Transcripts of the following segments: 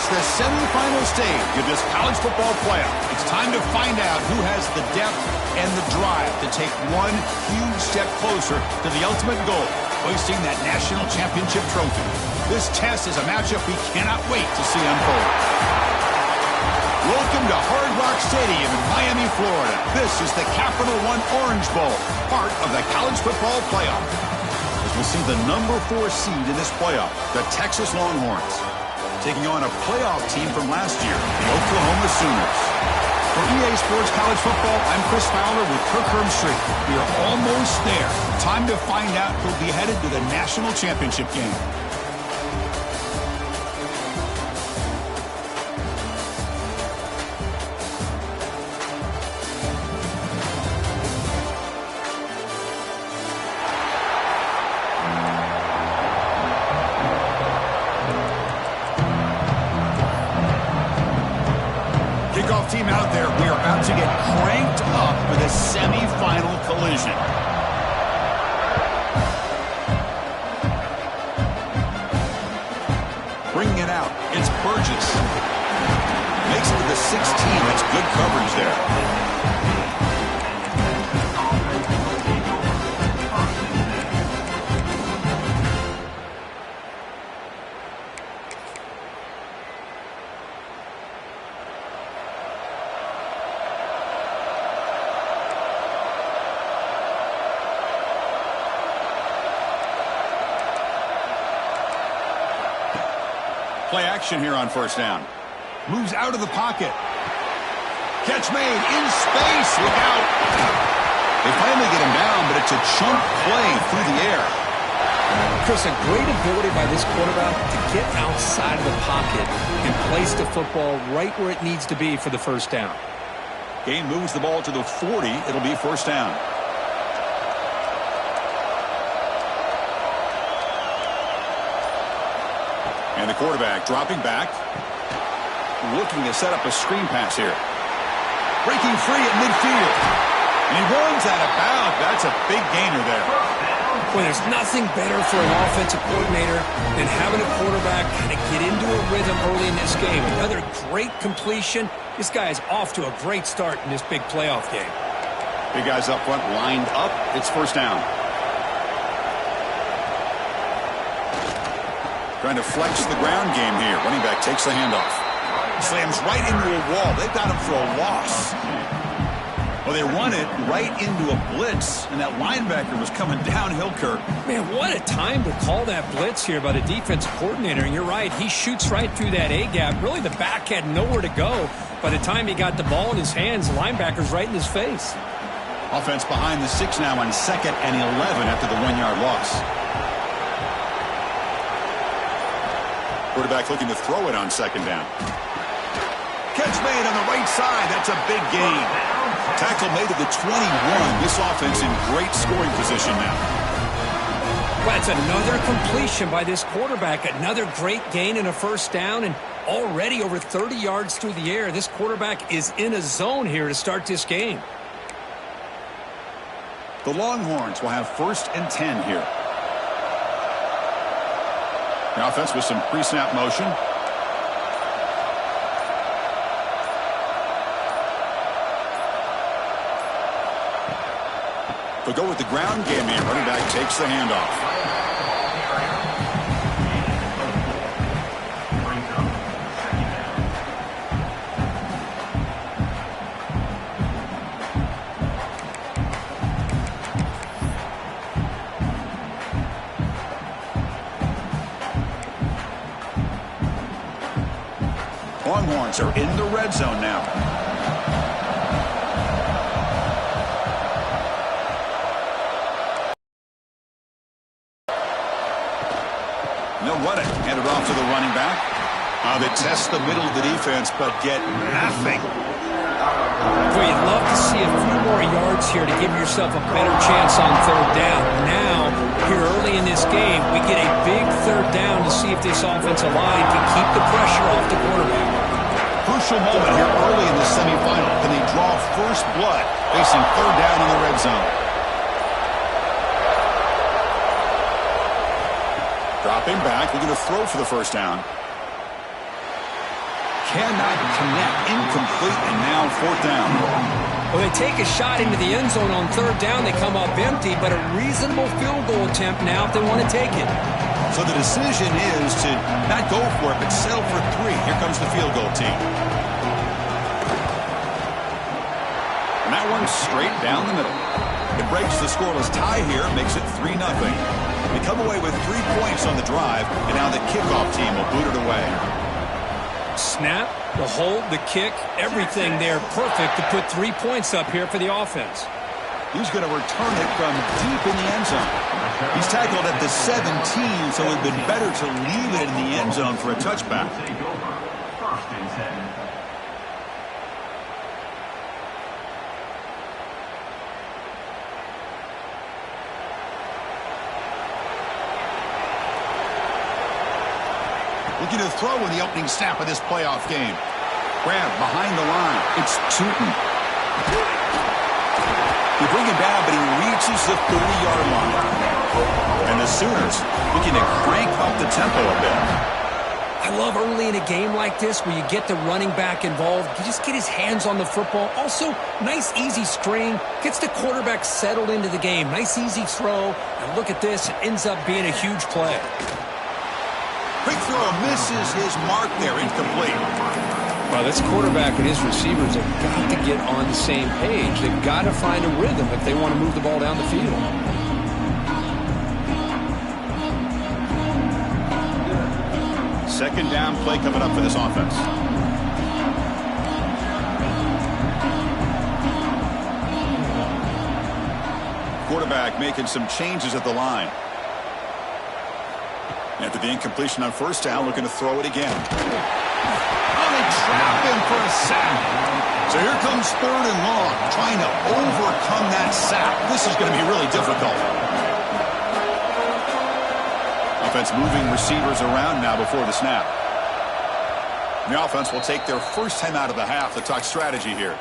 It's the semifinal stage of this college football playoff. It's time to find out who has the depth and the drive to take one huge step closer to the ultimate goal, hoisting that national championship trophy. This test is a matchup we cannot wait to see unfold. Welcome to Hard Rock Stadium in Miami, Florida. This is the Capital One Orange Bowl, part of the college football playoff. As we'll see the number 4 seed in this playoff, the Texas Longhorns, taking on a playoff team from last year, the Oklahoma Sooners. For EA Sports College Football, I'm Chris Fowler with Kirk Herbstreit. We are almost there. Time to find out who'll be headed to the national championship game. Team out there, we are about to get cranked up for the semifinal collision. Bringing it out, it's Burgess. Makes it to the 16. That's good coverage there. Play action here on first down. Moves out of the pocket. Catch made in space. Look out. They finally get him down, but it's a chunk play through the air. Chris, a great ability by this quarterback to get outside of the pocket and place the football right where it needs to be for the first down. Gain moves the ball to the 40. It'll be first down. And the quarterback dropping back, looking to set up a screen pass here. Breaking free at midfield. And he runs out of bounds. That's a big gainer there. Well, there's nothing better for an offensive coordinator than having a quarterback kind of get into a rhythm early in this game. Another great completion. This guy is off to a great start in this big playoff game. Big guys up front lined up. It's first down. Trying to flex the ground game here. Running back takes the handoff. Slams right into a wall. They've got him for a loss. Well, they run it right into a blitz, and that linebacker was coming downhill, Kirk. Man, what a time to call that blitz here by the defensive coordinator. And you're right, he shoots right through that A-gap. Really, the back had nowhere to go. By the time he got the ball in his hands, the linebacker's right in his face. Offense behind the 6 now on 2nd and 11 after the 1-yard loss. Quarterback looking to throw it on 2nd down. Catch made on the right side. That's a big gain. Tackle made at the 21. This offense in great scoring position now. Well, it's another completion by this quarterback. Another great gain and a first down, and already over 30 yards through the air. This quarterback is in a zone here to start this game. The Longhorns will have 1st and 10 here. The offense with some pre-snap motion. They'll go with the ground game here. Running back takes the handoff. Longhorns are in the red zone now. They'll run it. Hand it off to the running back. They test the middle of the defense, but get nothing. Well, you'd love to see a few more yards here to give yourself a better chance on 3rd down. Now, here early in this game, we get a big 3rd down to see if this offensive line can keep the pressure off the quarterback. Crucial moment here early in the semifinal. Can they draw first blood facing 3rd down in the red zone? Dropping back, looking to throw for the first down. cannot connect, incomplete, and now fourth down. Well, they take a shot into the end zone on third down. They come up empty, but a reasonable field goal attempt now if they want to take it. So the decision is to not go for it, but settle for 3. Here comes the field goal team. And that one's straight down the middle. It breaks the scoreless tie here, makes it 3-0. They come away with 3 points on the drive, and now the kickoff team will boot it away. Snap, the hold, the kick, everything there perfect to put 3 points up here for the offense. He's going to return it from deep in the end zone. He's tackled at the 17, so it would have been better to leave it in the end zone for a touchback. Looking to throw in the opening snap of this playoff game. Grab behind the line. It's Tootin. They bring him down, but he reaches the 30-yard line. And the Sooners looking to crank up the tempo a bit. I love early in a game like this where you get the running back involved. You just get his hands on the football. Also, nice easy screen. Gets the quarterback settled into the game. Nice easy throw. And look at this. It ends up being a huge play. Quick throw misses his mark there, incomplete. Well, this quarterback and his receivers have got to get on the same page. They've got to find a rhythm if they want to move the ball down the field. Second down play coming up for this offense. Quarterback making some changes at the line. After the incompletion on first down, looking to throw it again. Oh, they trap him for a sack. So here comes third and long, trying to overcome that sack. This is going to be really difficult. Offense moving receivers around now before the snap. The offense will take their first time out of the half to talk strategy here.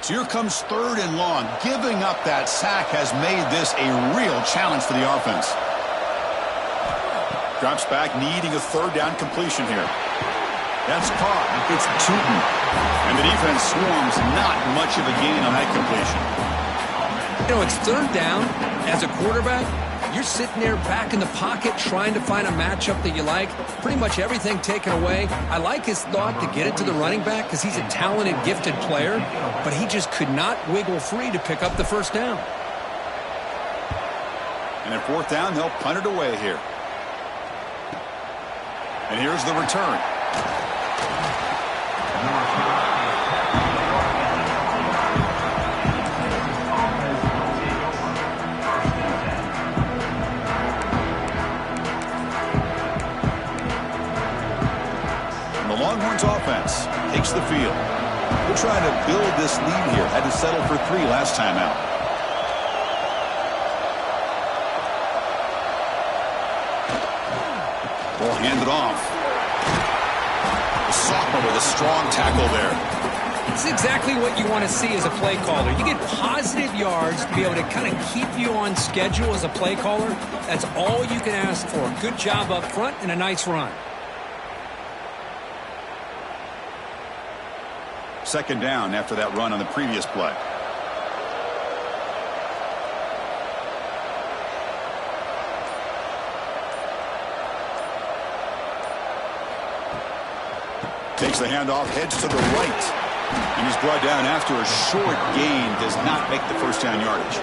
So here comes third and long. Giving up that sack has made this a real challenge for the offense. Drops back, needing a third down completion here. That's caught. It's Tootin. And the defense swarms. Not much of a gain on that completion. You know, it's third down. As a quarterback, you're sitting there back in the pocket trying to find a matchup that you like. Pretty much everything taken away. I like his thought to get it to the running back because he's a talented, gifted player, but he just could not wiggle free to pick up the first down. And at fourth down, they'll punt it away here. And here's the return. Longhorns offense takes the field. They're trying to build this lead here. Had to settle for 3 last time out. Ball handed off. The sophomore with a strong tackle there. It's exactly what you want to see as a play caller. You get positive yards to be able to kind of keep you on schedule as a play caller. That's all you can ask for. Good job up front and a nice run. Second down after that run on the previous play. Takes the handoff, heads to the right. And he's brought down after a short gain. Does not make the first down yardage.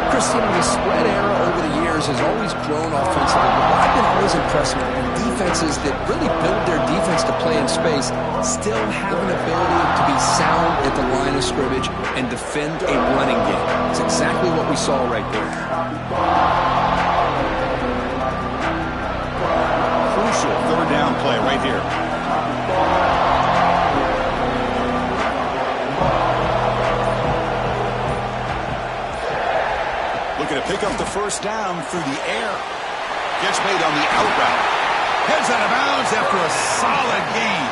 Christian, the spread era over the years has always grown offensively. But what I've been always impressed with defenses that really build their defense to play in space still have an ability to be sound at the line of scrimmage and defend a running game. It's exactly what we saw right there. Crucial third down play right here. Looking to pick up the first down through the air. Gets made on the out route. Heads out of bounds after a solid gain.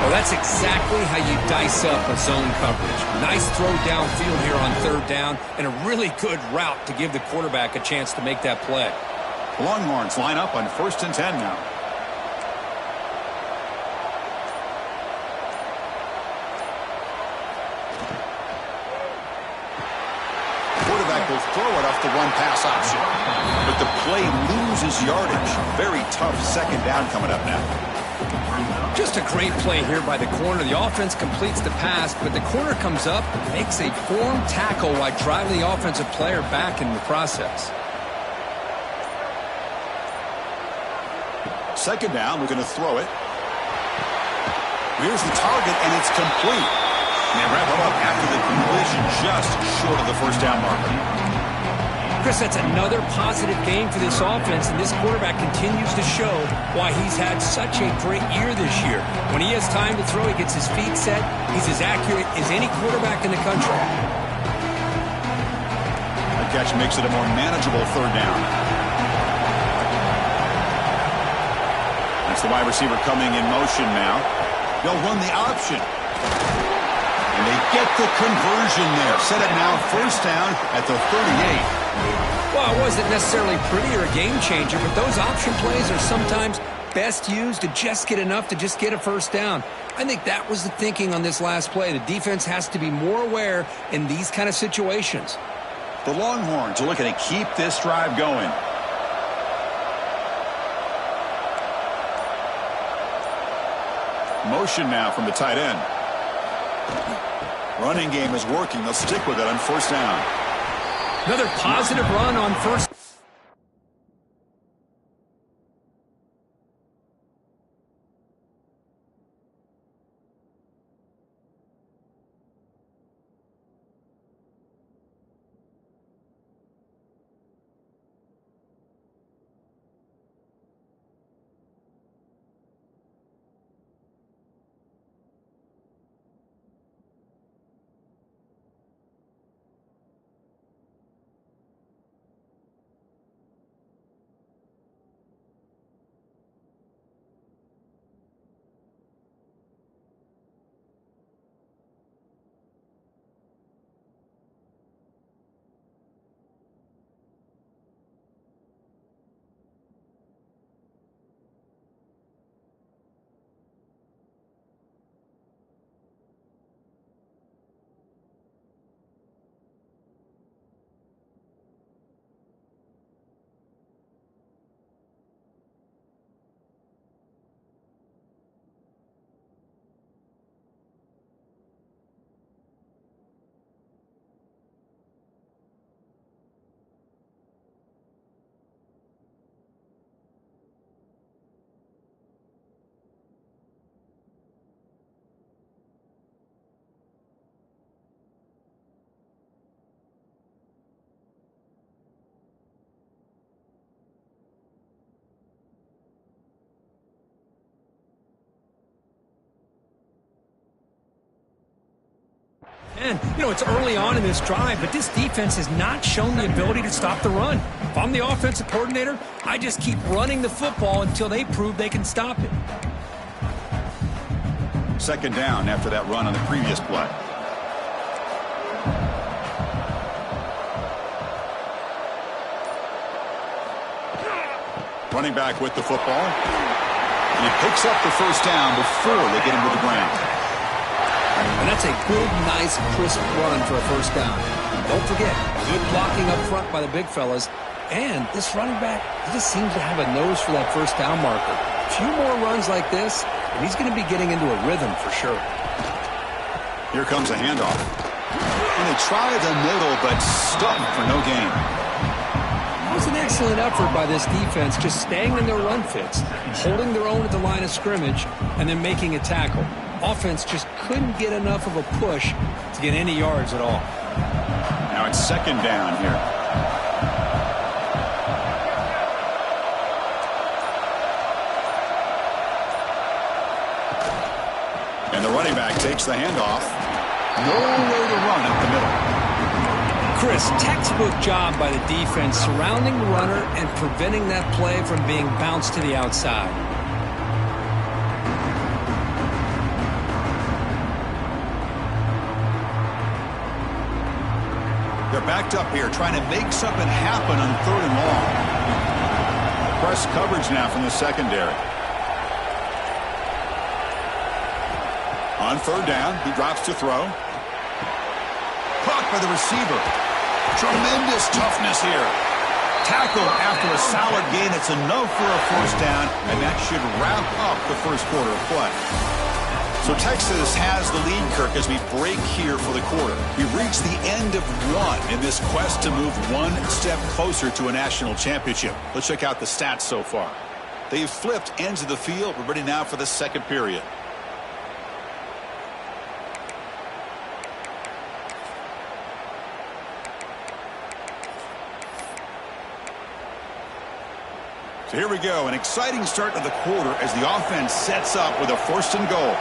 Well, that's exactly how you dice up a zone coverage. Nice throw downfield here on third down, and a really good route to give the quarterback a chance to make that play. Longhorns line up on 1st and 10 now. Quarterback will throw it off the one-pass option. But the play loses yardage. Very tough second down coming up now. Just a great play here by the corner. The offense completes the pass, but the corner comes up, makes a form tackle while driving the offensive player back in the process. Second down, we're going to throw it. Here's the target, and it's complete. And they wrap it up after the completion, just short of the first down marker. Chris, that's another positive game for this offense, and this quarterback continues to show why he's had such a great year this year. When he has time to throw, he gets his feet set. He's as accurate as any quarterback in the country. The catch makes it a more manageable third down. That's the wide receiver coming in motion now. They'll run the option. And they get the conversion there. Set it now, first down at the 38. Well, it wasn't necessarily pretty or a game changer, but those option plays are sometimes best used to just get enough to just get a first down. I think that was the thinking on this last play. The defense has to be more aware in these kind of situations. The Longhorns are looking to keep this drive going. Motion now from the tight end. Running game is working. They'll stick with it on first down. Another positive run on first. And, it's early on in this drive, but this defense has not shown the ability to stop the run. If I'm the offensive coordinator, I just keep running the football until they prove they can stop it. Second down after that run on the previous play. Running back with the football. And he picks up the first down before they get him to the ground. And that's a good, nice, crisp run for a first down. Don't forget, good blocking up front by the big fellas. And this running back, he just seems to have a nose for that first down marker. A few more runs like this, and he's going to be getting into a rhythm for sure. Here comes a handoff. And they try the middle, but stuck for no gain. It was an excellent effort by this defense, just staying in their run fits, holding their own at the line of scrimmage, and then making a tackle. Offense just couldn't get enough of a push to get any yards at all. Now it's second down here. And the running back takes the handoff. No way to run up the middle. Chris, textbook job by the defense surrounding the runner and preventing that play from being bounced to the outside. They're backed up here trying to make something happen on 3rd and long. Press coverage now from the secondary. On 3rd down, he drops to throw. Caught by the receiver. Tremendous toughness here. Tackle after a solid gain. It's enough for a 1st down, and that should wrap up the 1st quarter of play. So Texas has the lead, Kirk, as we break here for the quarter. We've reached the end of 1 in this quest to move 1 step closer to a national championship. Let's check out the stats so far. They've flipped ends of the field. We're ready now for the 2nd period. So here we go, an exciting start to the quarter as the offense sets up with a 1st and goal.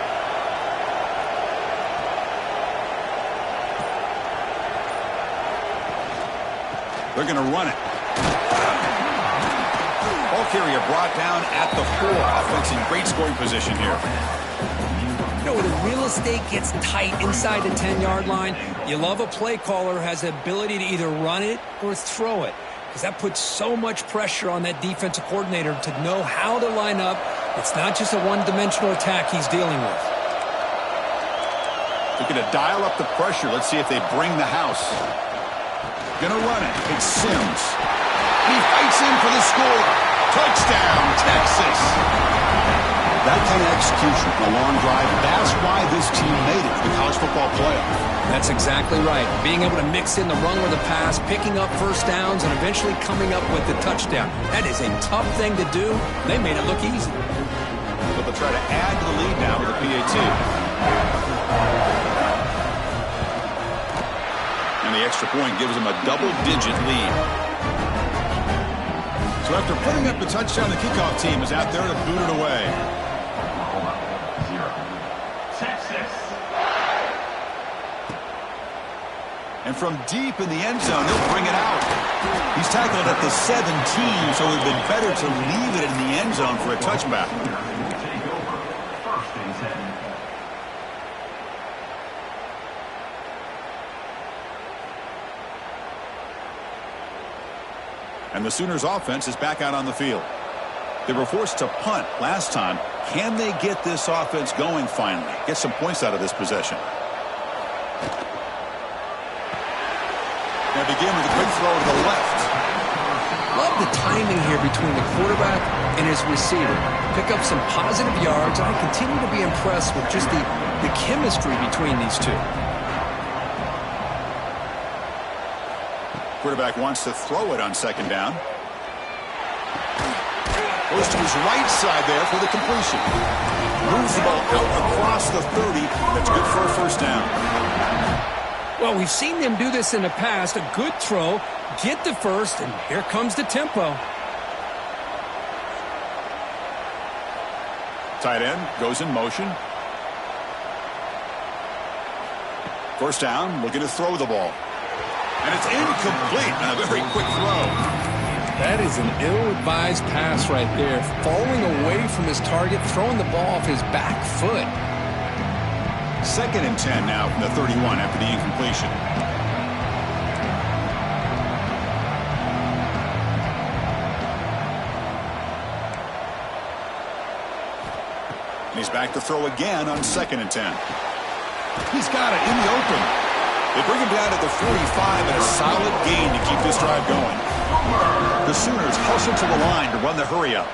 They're going to run it. Ball carrier brought down at the 4. Offense in great scoring position here. You know, when the real estate gets tight inside the 10-yard line, you love a play caller who has the ability to either run it or throw it. Because that puts so much pressure on that defensive coordinator to know how to line up. It's not just a one-dimensional attack he's dealing with. Looking to dial up the pressure. Let's see if they bring the house. Gonna run it. It's Sims. He fights in for the score. Touchdown, Texas. That kind of execution on a long drive, that's why this team made it to the college football playoff. That's exactly right. Being able to mix in the run with the pass, picking up 1st downs, and eventually coming up with the touchdown. That is a tough thing to do. They made it look easy. But they'll try to add to the lead now with a PAT. And the extra point gives them a double-digit lead. So after putting up the touchdown, the kickoff team is out there to boot it away. And from deep in the end zone, they'll bring it out. He's tackled at the 17, so it would have been better to leave it in the end zone for a touchback. And the Sooners offense is back out on the field. They were forced to punt last time. Can they get this offense going finally? Get some points out of this possession. Now begin with a quick throw to the left. Love the timing here between the quarterback and his receiver. Pick up some positive yards, and I continue to be impressed with just the chemistry between these two. Quarterback wants to throw it on 2nd down. Goes to his right side there for the completion. Moves the ball out across the 30. That's good for a 1st down. Well, we've seen them do this in the past. A good throw, get the 1st, and here comes the tempo. Tight end goes in motion. 1st down, looking to throw the ball. And it's incomplete on a very quick throw. That is an ill-advised pass right there. Falling away from his target, throwing the ball off his back foot. 2nd and 10 now from the 31 after the incompletion. And he's back to throw again on 2nd and 10. He's got it in the open. They bring him down at the 45 and a solid gain to keep this drive going. The Sooners hustle to the line to run the hurry up.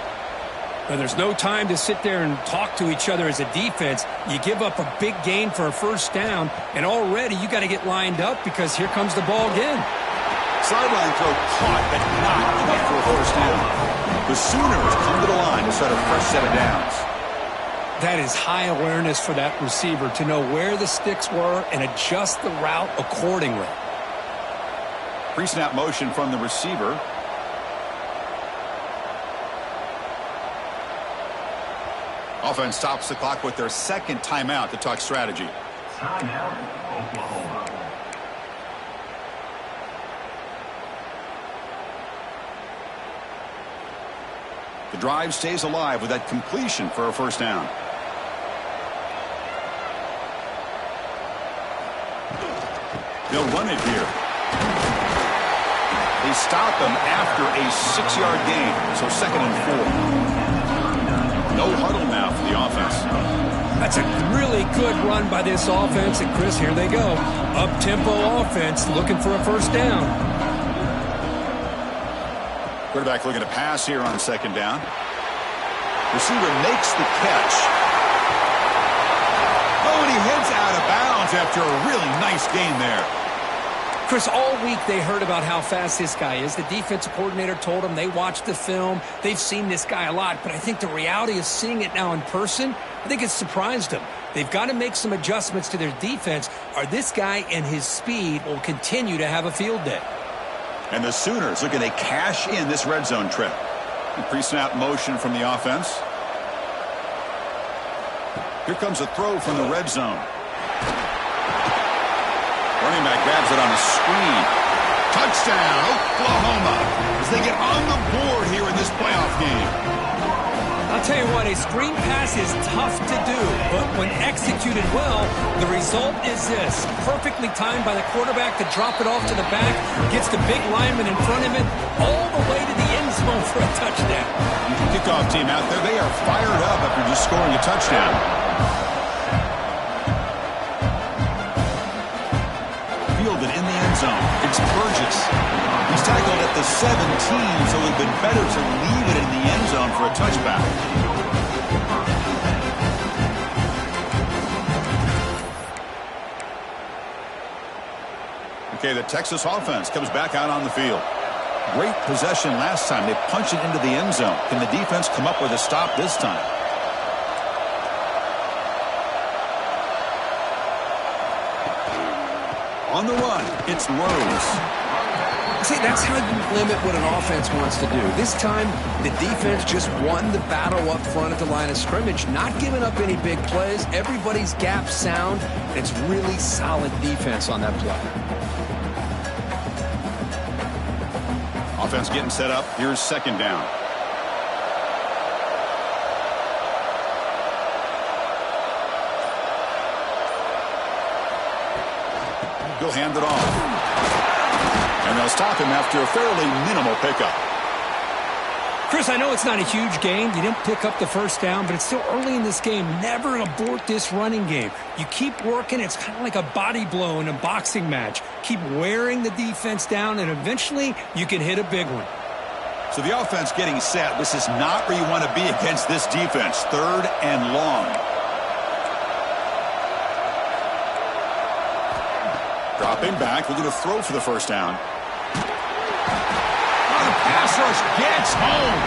But there's no time to sit there and talk to each other as a defense. You give up a big gain for a 1st down, and already you got to get lined up because here comes the ball again. Sideline throw caught, but not enough for a 1st down. The Sooners come to the line to set a fresh set of downs. That is high awareness for that receiver to know where the sticks were and adjust the route accordingly. Pre-snap motion from the receiver. Offense stops the clock with their 2nd timeout to talk strategy. Timeout, Oklahoma. The drive stays alive with that completion for a first down. They'll run it here. They stop him after a 6-yard gain, so 2nd and 4. No huddle now for the offense. That's a really good run by this offense. And, Chris, here they go. Up-tempo offense looking for a first down. Quarterback looking to pass here on 2nd down. Receiver makes the catch. Oh, and he heads out of bounds after a really nice gain there. Chris, all week they heard about how fast this guy is. The defensive coordinator told them they watched the film. They've seen this guy a lot. But I think the reality of seeing it now in person, I think it's surprised them. They've got to make some adjustments to their defense, or this guy and his speed will continue to have a field day. And the Sooners looking to cash in this red zone trip. Pre-snap motion from the offense. Here comes a throw from the red zone. Running back grabs it on a screen. Touchdown, Oklahoma, as they get on the board here in this playoff game. I'll tell you what, a screen pass is tough to do, but when executed well, the result is this. Perfectly timed by the quarterback to drop it off to the back, gets the big lineman in front of him, all the way to the end zone for a touchdown. Kickoff team out there, they are fired up after just scoring a touchdown. Fielded in the end zone. It's Burgess. He's tackled at the 17, so it would have been better to leave it in the end zone for a touchback. Okay, the Texas offense comes back out on the field. Great possession last time. They punched it into the end zone. Can the defense come up with a stop this time? On the run, it's Rose. See, that's how you limit what an offense wants to do. This time, the defense just won the battle up front at the line of scrimmage, not giving up any big plays. Everybody's gap sound. It's really solid defense on that play. Offense getting set up. Here's 2nd down. He'll hand it off. And they'll stop him after a fairly minimal pickup. Chris, I know it's not a huge gain. You didn't pick up the first down, but it's still early in this game. Never abort this running game. You keep working. It's kind of like a body blow in a boxing match. Keep wearing the defense down, and eventually you can hit a big one. So the offense getting set. This is not where you want to be against this defense. 3rd and long. Dropping back, looking to throw for the first down. Oh, the pass rush gets home.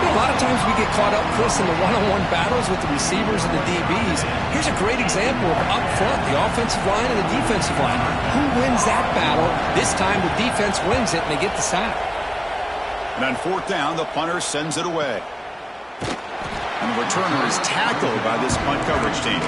A lot of times we get caught up, Chris, in the one-on-one battles with the receivers and the DBs. Here's a great example of up front, the offensive line and the defensive line. Who wins that battle? This time the defense wins it, and they get the sack. And on 4th down, the punter sends it away. And the returner is tackled by this punt coverage team.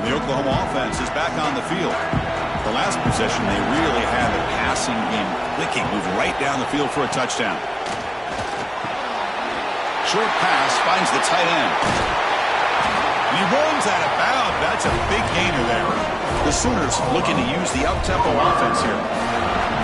Oklahoma offense is back on the field. The last possession, they really had the passing game clicking, moved right down the field for a touchdown. Short pass finds the tight end. And he runs out of bounds. That's a big gainer there. The Sooners looking to use the up-tempo offense here.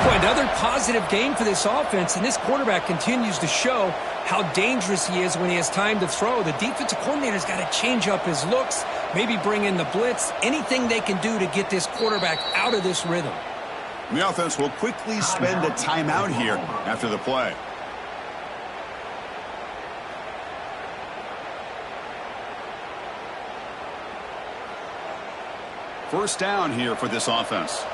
Boy, another positive game for this offense, and this quarterback continues to show how dangerous he is when he has time to throw. The defensive coordinator's got to change up his looks, maybe bring in the blitz, anything they can do to get this quarterback out of this rhythm. And the offense will quickly spend a timeout here after the play. First down here for this offense.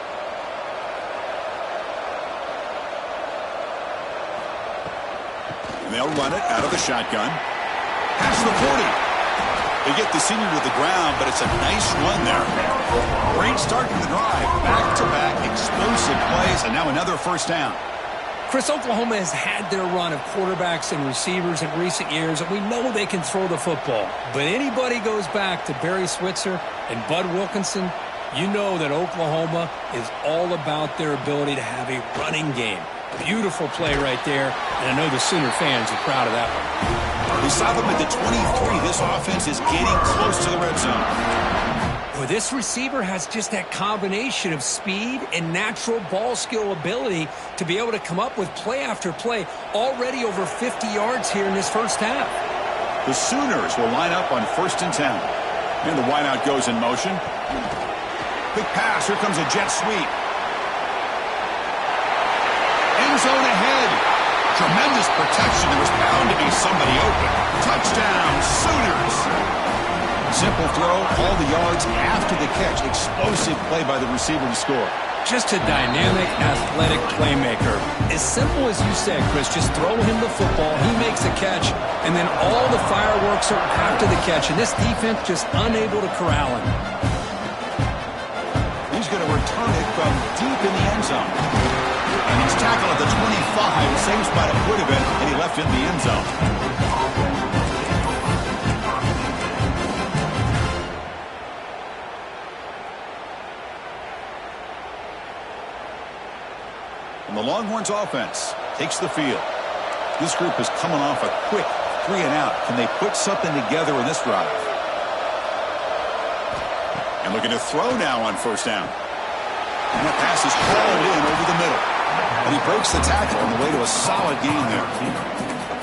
And they'll run it out of the shotgun. Past the 40. They get the senior to the ground, but it's a nice run there. Great start to the drive. Back-to-back explosive plays, and now another first down. Chris, Oklahoma has had their run of quarterbacks and receivers in recent years, and we know they can throw the football. But anybody goes back to Barry Switzer and Bud Wilkinson, you know that Oklahoma is all about their ability to have a running game. Beautiful play right there, and I know the Sooner fans are proud of that one. We saw them at the 23. This offense is getting close to the red zone. Well, this receiver has just that combination of speed and natural ball skill ability to be able to come up with play after play, already over 50 yards here in this first half. The Sooners will line up on 1st and 10. And the wideout goes in motion. Big pass. Here comes a jet sweep. End zone ahead. Tremendous protection. There was bound to be somebody open. Touchdown, Sooners. Simple throw, all the yards after the catch. Explosive play by the receiver to score. Just a dynamic, athletic playmaker. As simple as you said, Chris, just throw him the football, he makes a catch, and then all the fireworks are after the catch, and this defense just unable to corral him. He's going to return it from deep in the end zone. And he's tackled at the 25, same spot it would have been, and he left it in the end zone. And the Longhorns offense takes the field. This group is coming off a quick 3-and-out. Can they put something together in this drive? And looking to throw now on 1st down. And that pass is hauled in over the middle. And he breaks the tackle on the way to a solid gain there.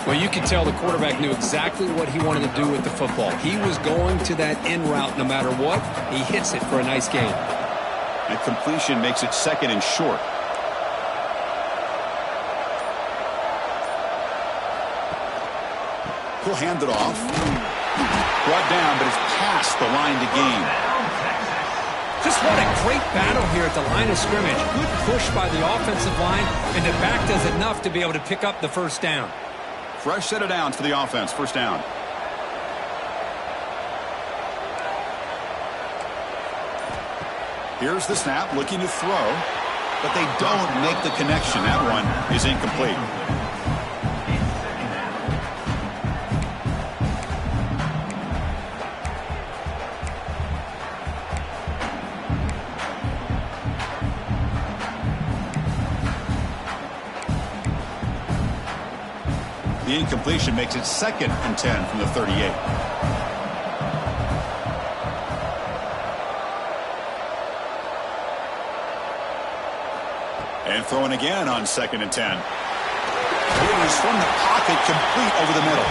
Well, you could tell the quarterback knew exactly what he wanted to do with the football. He was going to that in route no matter what. He hits it for a nice gain. And completion makes it 2nd and short. He'll hand it off. Brought down, but it's past the line to gain. Just what a great battle here at the line of scrimmage. Good push by the offensive line, and the back does enough to be able to pick up the 1st down. Fresh set of downs for the offense. 1st down. Here's the snap, looking to throw, but they don't make the connection. That one is incomplete. The incompletion makes it 2nd and 10 from the 38. And throwing again on 2nd and 10. It is from the pocket, complete over the middle.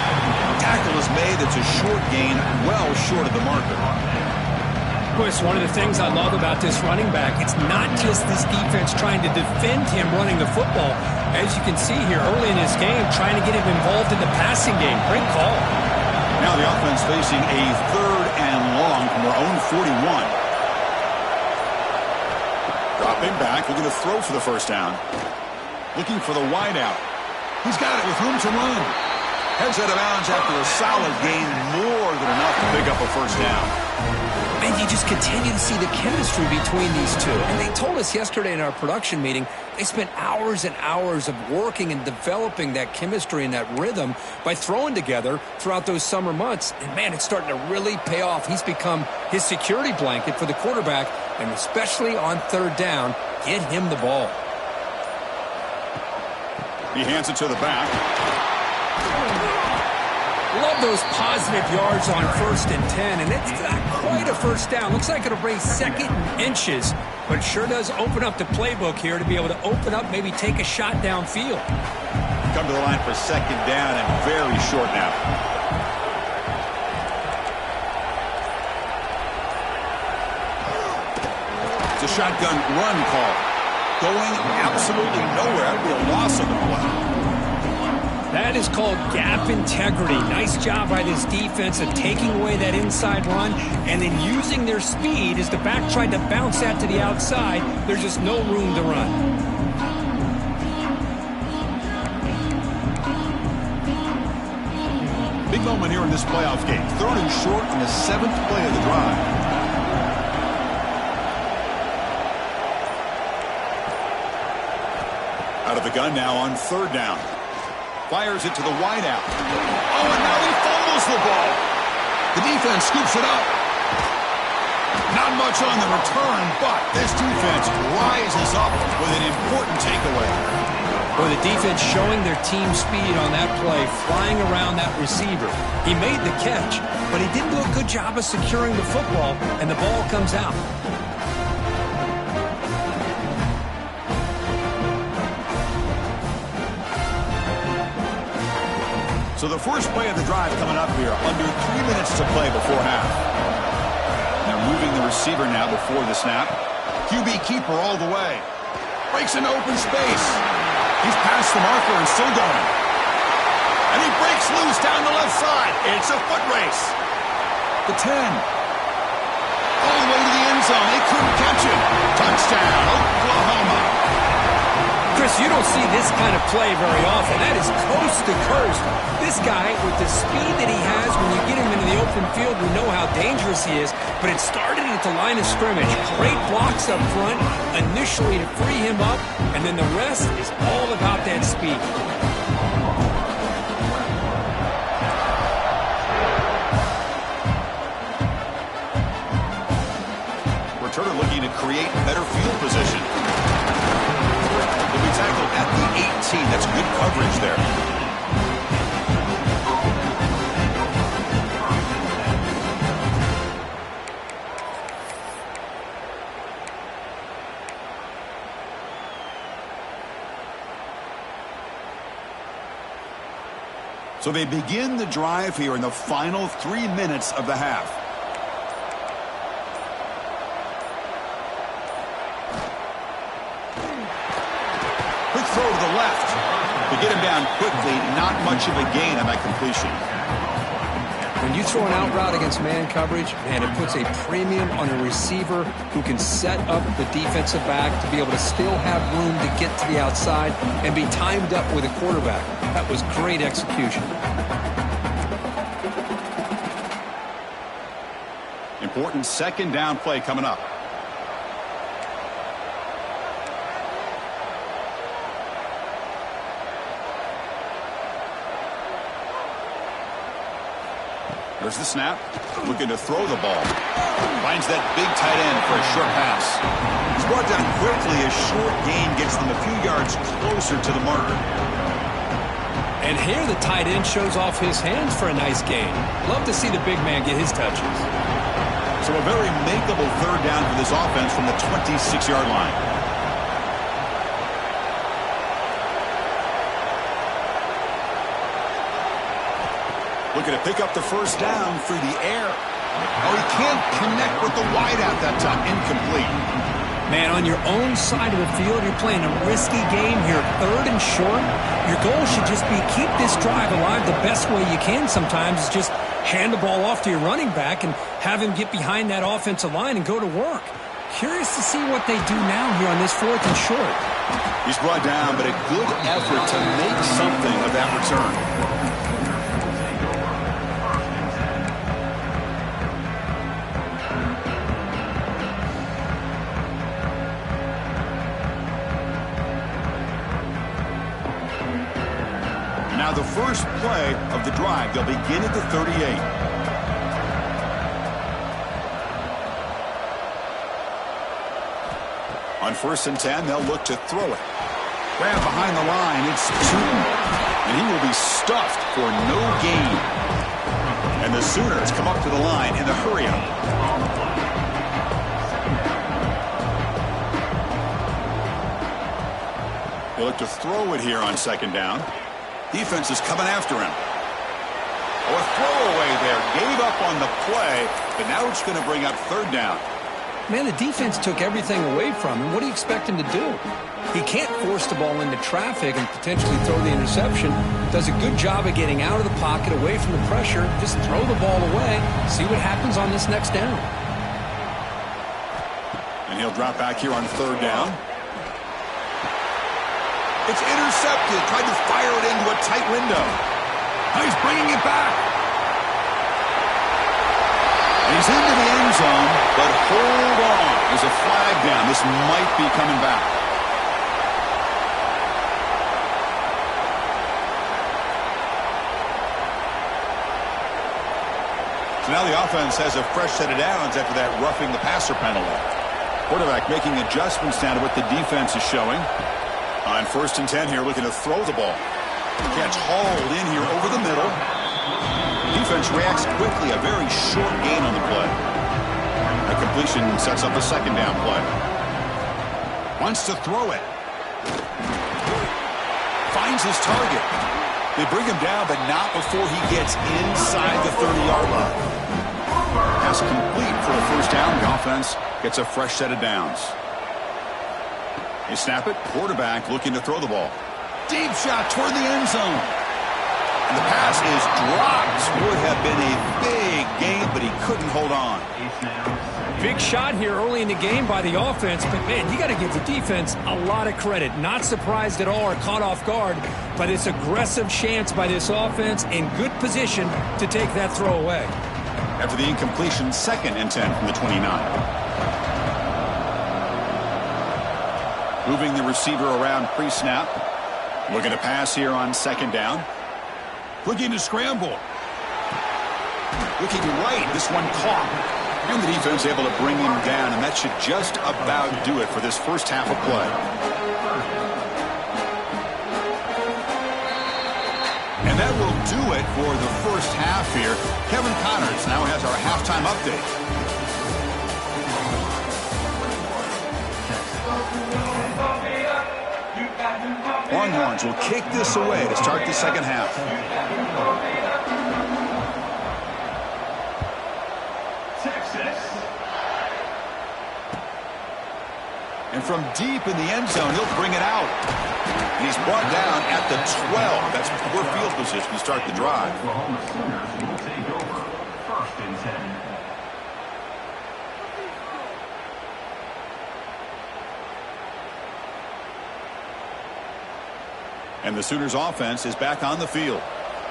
Tackle is made. It's a short gain, well short of the marker. Chris, one of the things I love about this running back, it's not just this defense trying to defend him running the football. As you can see here early in this game, trying to get him involved in the passing game. Great call. Now the offense facing a 3rd and long from their own 41. Dropping back, looking to throw for the 1st down. Looking for the wideout. He's got it with room to run. Heads out of bounds after a solid gain, more than enough to pick up a 1st down. And you just continue to see the chemistry between these two. And they told us yesterday in our production meeting, they spent hours and hours of working and developing that chemistry and that rhythm by throwing together throughout those summer months. And, man, it's starting to really pay off. He's become his security blanket for the quarterback, and especially on 3rd down, get him the ball. He hands it to the back. Love those positive yards on 1st and 10, and it's not quite a 1st down. Looks like it'll bring 2nd and inches, but it sure does open up the playbook here to be able to open up, maybe take a shot downfield. Come to the line for 2nd down and very short now. It's a shotgun run call. Going absolutely nowhere. That would be a loss of the play. That is called gap integrity. Nice job by this defense of taking away that inside run and then using their speed as the back tried to bounce that to the outside. There's just no room to run. Big moment here in this playoff game. 3rd and short in the 7th play of the drive. Out of the gun now on third down. Fires it to the wideout. Oh, and now he fumbles the ball. The defense scoops it up. Not much on the return, but this defense rises up with an important takeaway. Well, the defense showing their team speed on that play, flying around that receiver. He made the catch, but he didn't do a good job of securing the football, and the ball comes out. So the first play of the drive coming up here, under 3 minutes to play before half. They're moving the receiver now before the snap. QB keeper all the way. Breaks into open space. He's past the marker and still going. And he breaks loose down the left side. It's a foot race. The 10. All the way to the end zone. They couldn't catch him. Touchdown, Oklahoma. Chris, you don't see this kind of play very often. That is coast to coast. This guy, with the speed that he has, when you get him into the open field, we know how dangerous he is. But it started at the line of scrimmage. Great blocks up front, initially to free him up, and then the rest is all about that speed. Returner looking to create better field position. He'll be tackled at the 18. That's good coverage there. So they begin the drive here in the final 3 minutes of the half. Quick throw to the left. To get him down quickly, not much of a gain on that completion. When you throw an out route against man coverage, man, it puts a premium on a receiver who can set up the defensive back to be able to still have room to get to the outside and be timed up with a quarterback. That was great execution. Important second down play coming up. There's the snap. Looking to throw the ball. Finds that big tight end for a short pass. He's brought down quickly. A short gain gets them a few yards closer to the marker. And here the tight end shows off his hands for a nice gain. Love to see the big man get his touches. So a very makeable third down for this offense from the 26-yard line. Looking to pick up the first down through the air. Oh, he can't connect with the wideout that time. Incomplete. Man, on your own side of the field, you're playing a risky game here. Third and short. Your goal should just be keep this drive alive the best way you can sometimes. Is just hand the ball off to your running back and have him get behind that offensive line and go to work. Curious to see what they do now here on this fourth and short. He's brought down, but a good effort to make something of that return. Now the first play of the drive, they'll begin at the 38. On 1st and 10, they'll look to throw it. Grab behind the line, it's Tootin. And he will be stuffed for no gain. And the Sooners come up to the line in the hurry-up. They look to throw it here on second down. Defense is coming after him. Oh, a throwaway there. Gave up on the play, but now it's going to bring up third down. Man, the defense took everything away from him. What do you expect him to do? He can't force the ball into traffic and potentially throw the interception. Does a good job of getting out of the pocket, away from the pressure. Just throw the ball away. See what happens on this next down. And he'll drop back here on third down. It's intercepted. Tried to fire it into a tight window. Now he's bringing it back. He's into the end zone, but hold on. There's a flag down. This might be coming back. So now the offense has a fresh set of downs after that roughing the passer penalty. Quarterback making adjustments down to what the defense is showing. On 1st and 10 here, looking to throw the ball. Catch hauled in here over the middle. Defense reacts quickly. A very short gain on the play. A completion sets up a 2nd down play. Wants to throw it. Finds his target. They bring him down, but not before he gets inside the 30-yard line. Pass complete for a 1st down. The offense gets a fresh set of downs. They snap it. Quarterback looking to throw the ball. Deep shot toward the end zone. And the pass is dropped. Would have been a big gain, but he couldn't hold on. Big shot here early in the game by the offense, but man, you got to give the defense a lot of credit. Not surprised at all or caught off guard by this aggressive chance by this offense in good position to take that throw away. After the incompletion, 2nd and 10 from the 29. Moving the receiver around pre-snap. Looking to pass here on 2nd down. Looking to scramble. Looking right. This one caught. And the defense able to bring him down, and that should just about do it for this 1st half of play. And that will do it for the 1st half here. Kevin Connors now has our halftime update. Longhorns will kick this away to start the 2nd half. And from deep in the end zone, he'll bring it out. And he's brought down at the 12. That's poor field position to start the drive. And the Sooners offense is back on the field.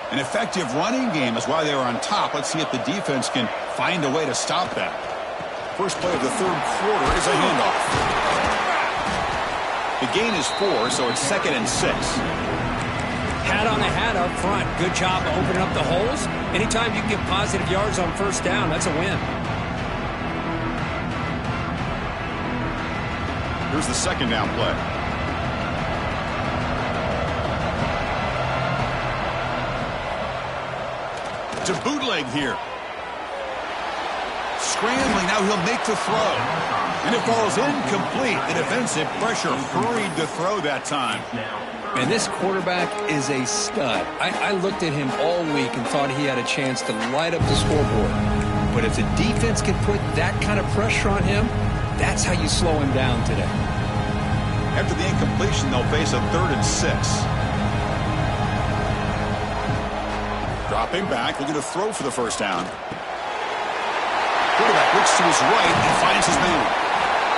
An effective running game is why they were on top. Let's see if the defense can find a way to stop that. First play of the 3rd quarter is a handoff. The gain is 4, so it's 2nd and 6. Hat on the hat up front. Good job opening up the holes. Anytime you can get positive yards on 1st down, that's a win. Here's the 2nd down play. To bootleg here. Scrambling, now he'll make the throw. And it falls incomplete. The defensive pressure hurried to throw that time. And this quarterback is a stud. I looked at him all week and thought he had a chance to light up the scoreboard. But if the defense can put that kind of pressure on him, that's how you slow him down today. After the incompletion, they'll face a 3rd and 6. Dropping back, looking to throw for the 1st down. Quarterback looks to his right and finds his man.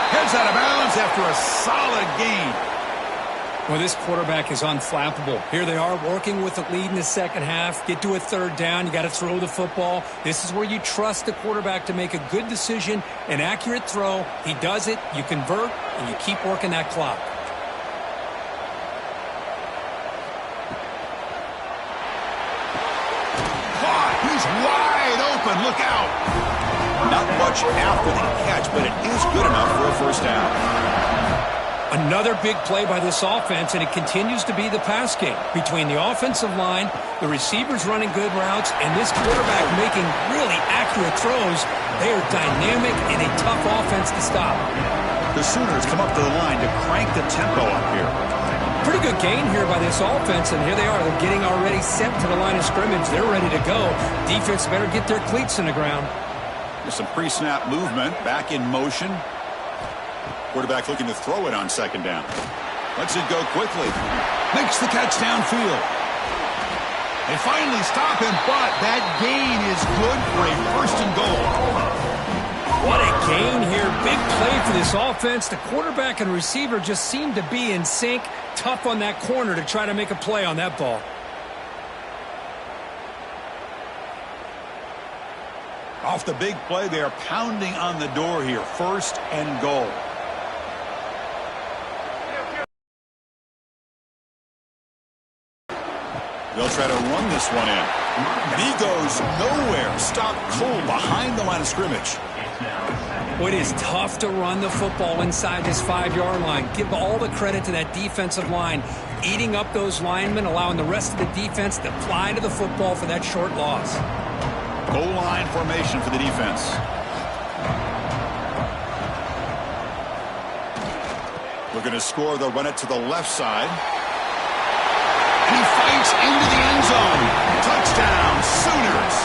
Heads out of bounds after a solid gain. Well, this quarterback is unflappable. Here they are working with the lead in the 2nd half. Get to a 3rd down. You got to throw the football. This is where you trust the quarterback to make a good decision, an accurate throw. He does it, you convert, and you keep working that clock. He's wide open. Look out. Not much after the catch, but it is good enough for a 1st down. Another big play by this offense, and it continues to be the pass game. Between the offensive line, the receivers running good routes, and this quarterback making really accurate throws, they are dynamic and a tough offense to stop. The Sooners come up to the line to crank the tempo up here. Pretty good gain here by this offense, and here they are. They're getting already set to the line of scrimmage. They're ready to go. Defense better get their cleats in the ground. There's some pre-snap movement, back in motion. Quarterback looking to throw it on 2nd down. Lets it go quickly. Makes the catch downfield. They finally stop him, but that gain is good for a 1st and goal. What a gain here. Big play for this offense. The quarterback and receiver just seem to be in sync. Tough on that corner to try to make a play on that ball. Off the big play, they are pounding on the door here. 1st and goal. They'll try to run this one in. And he goes nowhere. Stopped cold behind the line of scrimmage. Well, it is tough to run the football inside this 5-yard line. Give all the credit to that defensive line, eating up those linemen, allowing the rest of the defense to fly to the football for that short loss. Goal line formation for the defense. Looking to score, they'll run it to the left side. And he fights into the end zone. Touchdown, Sooners.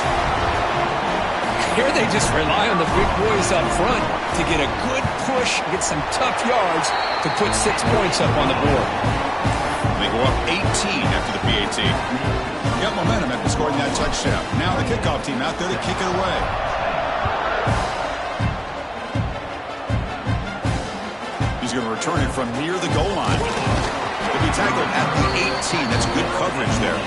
Here they just rely on the big boys up front to get a good push, get some tough yards to put 6 points up on the board. They go up 18 after the PAT. Got momentum after scoring that touchdown. Now the kickoff team out there to kick it away. He's going to return it from near the goal line. He'll be tackled at the 18. That's good coverage there.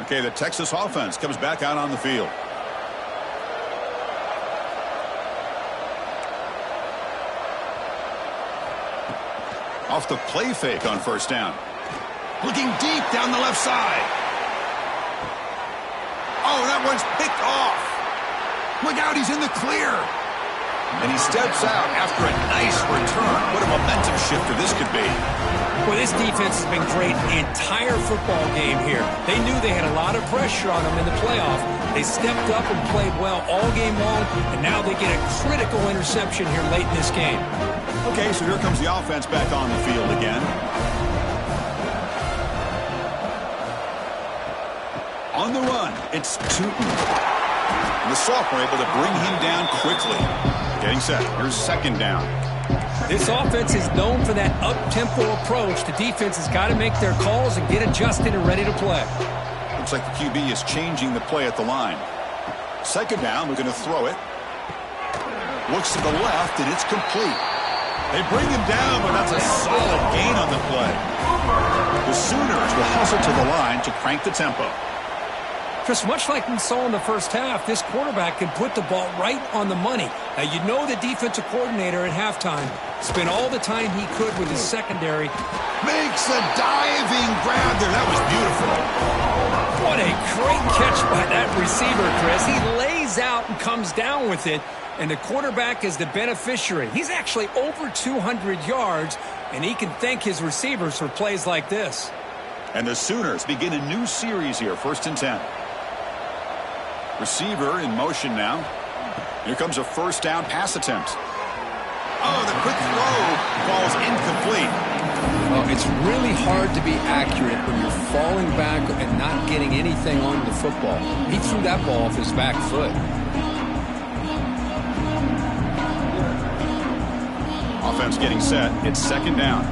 Okay, the Texas offense comes back out on the field. Off the play fake on first down. Looking deep down the left side. Oh, that one's picked off. Look out, he's in the clear. And he steps out after a nice return. What a momentum shifter this could be. Well, this defense has been great the entire football game here. They knew they had a lot of pressure on them in the playoff. They stepped up and played well all game long, and now they get a critical interception here late in this game. Okay, so here comes the offense back on the field again. On the run, it's Tootin. And the sophomore able to bring him down quickly. Getting set. Here's second down. This offense is known for that up-tempo approach. The defense has got to make their calls and get adjusted and ready to play. Looks like the QB is changing the play at the line. Second down, we're going to throw it. Looks to the left, and it's complete. They bring him down, but that's a solid gain on the play. The Sooners will hustle to the line to crank the tempo. Just much like we saw in the first half, this quarterback can put the ball right on the money. Now, you know the defensive coordinator at halftime spent all the time he could with his secondary. Makes a diving grab there. That was beautiful. What a great catch by that receiver, Chris. He lays out and comes down with it, and the quarterback is the beneficiary. He's actually over 200 yards, and he can thank his receivers for plays like this. And the Sooners begin a new series here, 1st and 10. Receiver in motion now. Here comes a first down pass attempt. Oh, the quick throw falls incomplete. Well, it's really hard to be accurate when you're falling back and not getting anything on the football. He threw that ball off his back foot. Offense getting set. It's second down.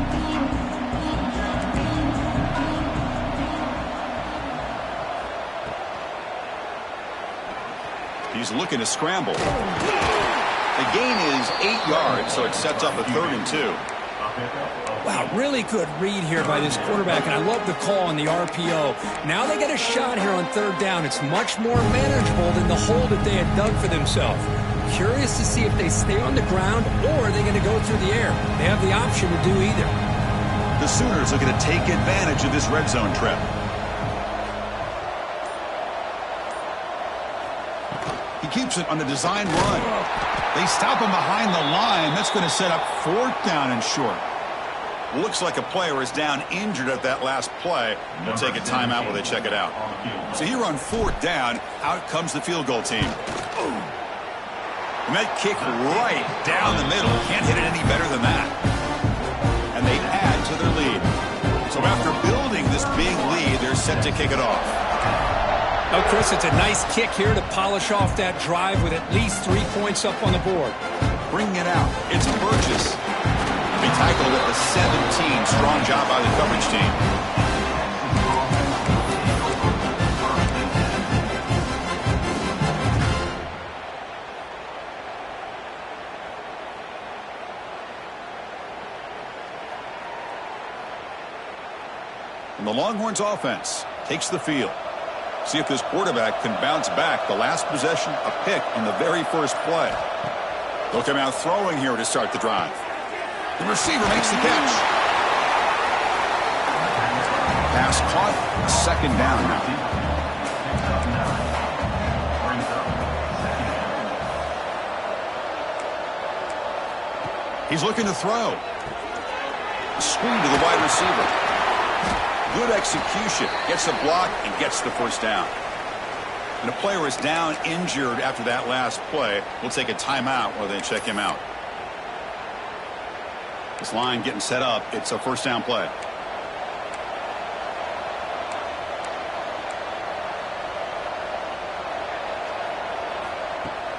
He's looking to scramble. The gain is 8 yards, so it sets up a 3rd and 2. Wow, really good read here by this quarterback, and I love the call on the RPO. Now they get a shot here on 3rd down. It's much more manageable than the hole that they had dug for themselves. Curious to see if they stay on the ground or are they going to go through the air. They have the option to do either. The Sooners are going to take advantage of this red zone trip. He keeps it on the design run. They stop him behind the line. That's going to set up 4th down and short. Looks like a player is down injured at that last play. They'll take a timeout while they check it out. So here on 4th down, out comes the field goal team. And that kick right down the middle. Can't hit it any better than that. And they add to their lead. So after building this big lead, they're set to kick it off. Oh, Chris, it's a nice kick here to polish off that drive with at least 3 points up on the board. Bringing it out. It's Burgess. He tackled at the 17. Strong job by the coverage team. And the Longhorns offense takes the field. See if this quarterback can bounce back. The last possession, a pick in the very first play. They'll come out throwing here to start the drive. The receiver makes the catch. Pass caught. Second down now. He's looking to throw. Screen to the wide receiver. Good execution. Gets a block and gets the first down. And a player is down injured after that last play. We'll take a timeout while they check him out. This line getting set up. It's a first down play.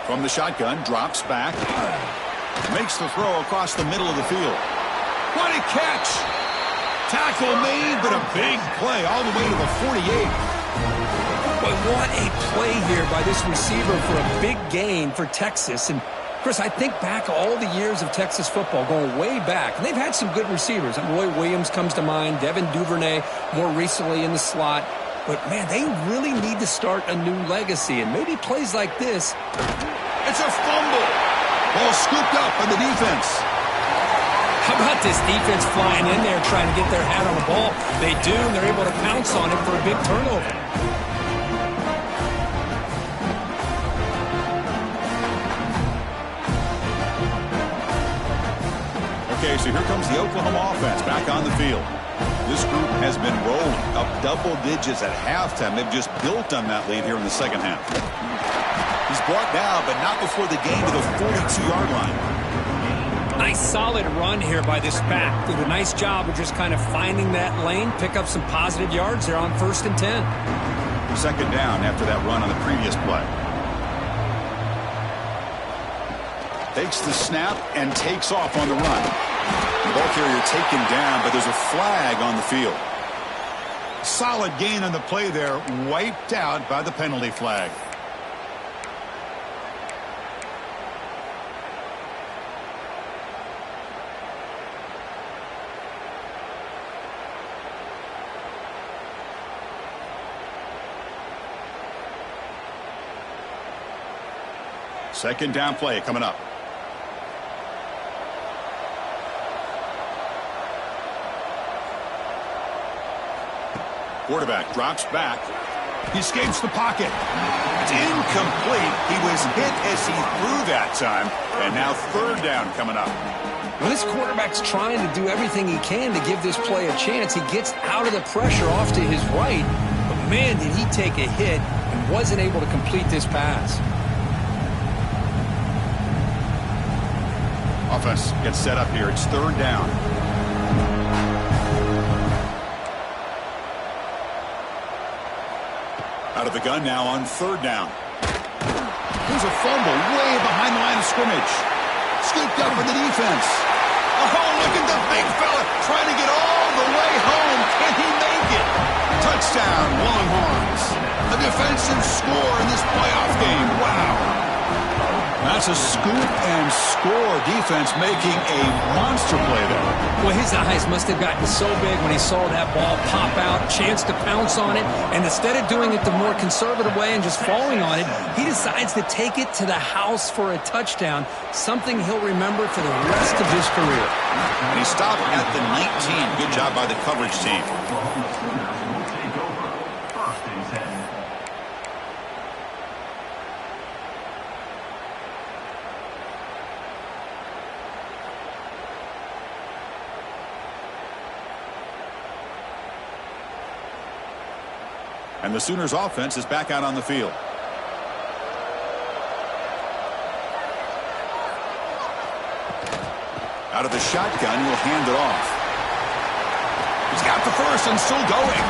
From the shotgun, drops back. Makes the throw across the middle of the field. What a catch! Tackle made, but a big play all the way to the 48. But what a play here by this receiver for a big gain for Texas. And Chris, I think back all the years of Texas football, going way back, and they've had some good receivers. Roy Williams comes to mind, Devin Duvernay more recently in the slot. But, man, they really need to start a new legacy, and maybe plays like this. It's a fumble. Ball scooped up by the defense. How about this defense flying in there trying to get their hat on the ball? They do, and they're able to pounce on it for a big turnover. Okay, so here comes the Oklahoma offense back on the field. This group has been rolling up double digits at halftime. They've just built on that lead here in the second half. He's brought down, but not before the gain to the 42-yard line. Nice solid run here by this back. Did a nice job of just kind of finding that lane, pick up some positive yards there on 1st and 10. Second down after that run on the previous play. Takes the snap and takes off on the run. The ball carrier taken down, but there's a flag on the field. Solid gain on the play there, wiped out by the penalty flag. Second down play coming up. Quarterback drops back. He escapes the pocket. It's incomplete. He was hit as he threw that time. And now third down coming up. Well, this quarterback's trying to do everything he can to give this play a chance. He gets out of the pressure off to his right. But, man, did he take a hit and wasn't able to complete this pass. Offense gets set up here. It's third down. Out of the gun now on third down. There's a fumble way behind the line of scrimmage. Scooped up for the defense. Oh, look at the big fella trying to get all the way home. Can he make it? Touchdown, Longhorns. A defensive score in this playoff game. Wow. That's a scoop and score defense making a monster play there. Well, his eyes must have gotten so big when he saw that ball pop out, chance to pounce on it, and instead of doing it the more conservative way and just falling on it, he decides to take it to the house for a touchdown, something he'll remember for the rest of his career. And he stopped at the 19. Good job by the coverage team. And the Sooners offense is back out on the field. Out of the shotgun, he'll hand it off. He's got the first and still going.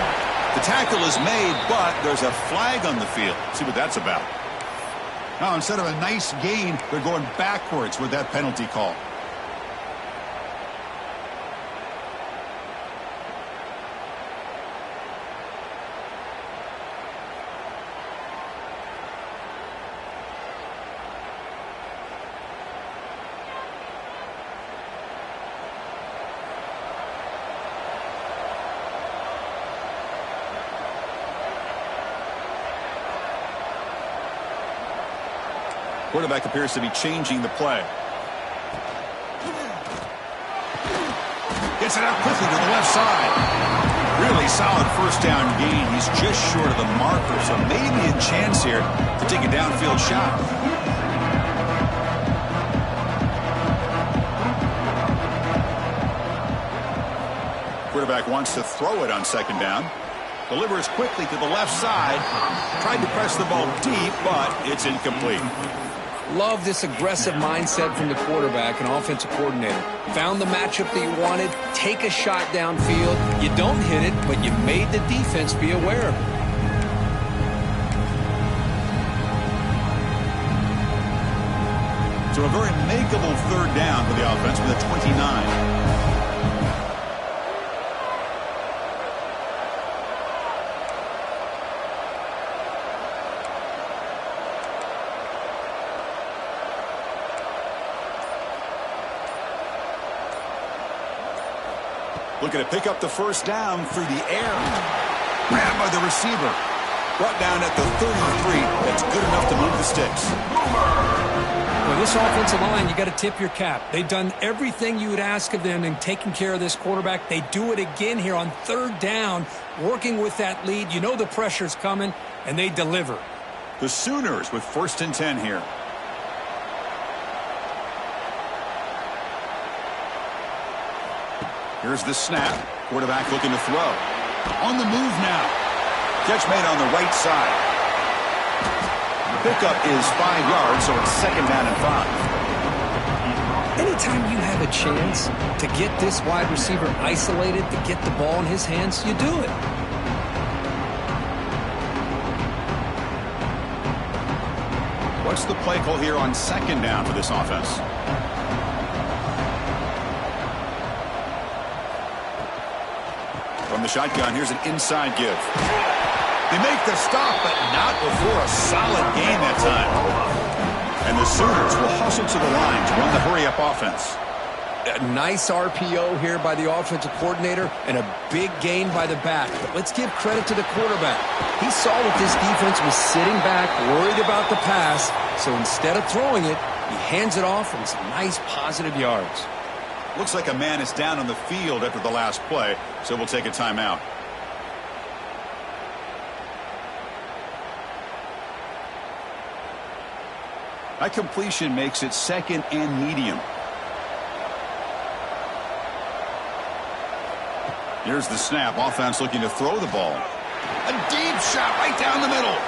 The tackle is made, but there's a flag on the field. See what that's about. Now, instead of a nice gain, they're going backwards with that penalty call. Quarterback appears to be changing the play. Gets it out quickly to the left side. Really solid first down gain. He's just short of the marker, so maybe a chance here to take a downfield shot. Quarterback wants to throw it on second down. Delivers quickly to the left side. Tried to press the ball deep, but it's incomplete. Love this aggressive mindset from the quarterback and offensive coordinator. Found the matchup that you wanted. Take a shot downfield. You don't hit it, but you made the defense be aware of it. So a very makeable third down for the offense with a 29. Looking to pick up the first down through the air. Grabbed by the receiver. Brought down at the 33. That's good enough to move the sticks. Well, this offensive line, you got to tip your cap. They've done everything you would ask of them in taking care of this quarterback. They do it again here on third down, working with that lead. You know the pressure's coming, and they deliver. The Sooners with 1st and 10 here. Here's the snap. Quarterback looking to throw. On the move now. Catch made on the right side. Pickup is 5 yards, so it's 2nd down and 5. Anytime you have a chance to get this wide receiver isolated, to get the ball in his hands, you do it. What's the play call here on 2nd down for this offense? From the shotgun, here's an inside give. They make the stop, but not before a solid gain that time. And the Sooners will hustle to the line to run the hurry-up offense. A nice RPO here by the offensive coordinator and a big gain by the back. But let's give credit to the quarterback. He saw that this defense was sitting back, worried about the pass. So instead of throwing it, he hands it off and some nice positive yards. Looks like a man is down on the field after the last play, so we'll take a timeout. That completion makes it 2nd and medium. Here's the snap. Offense looking to throw the ball. A deep shot right down the middle.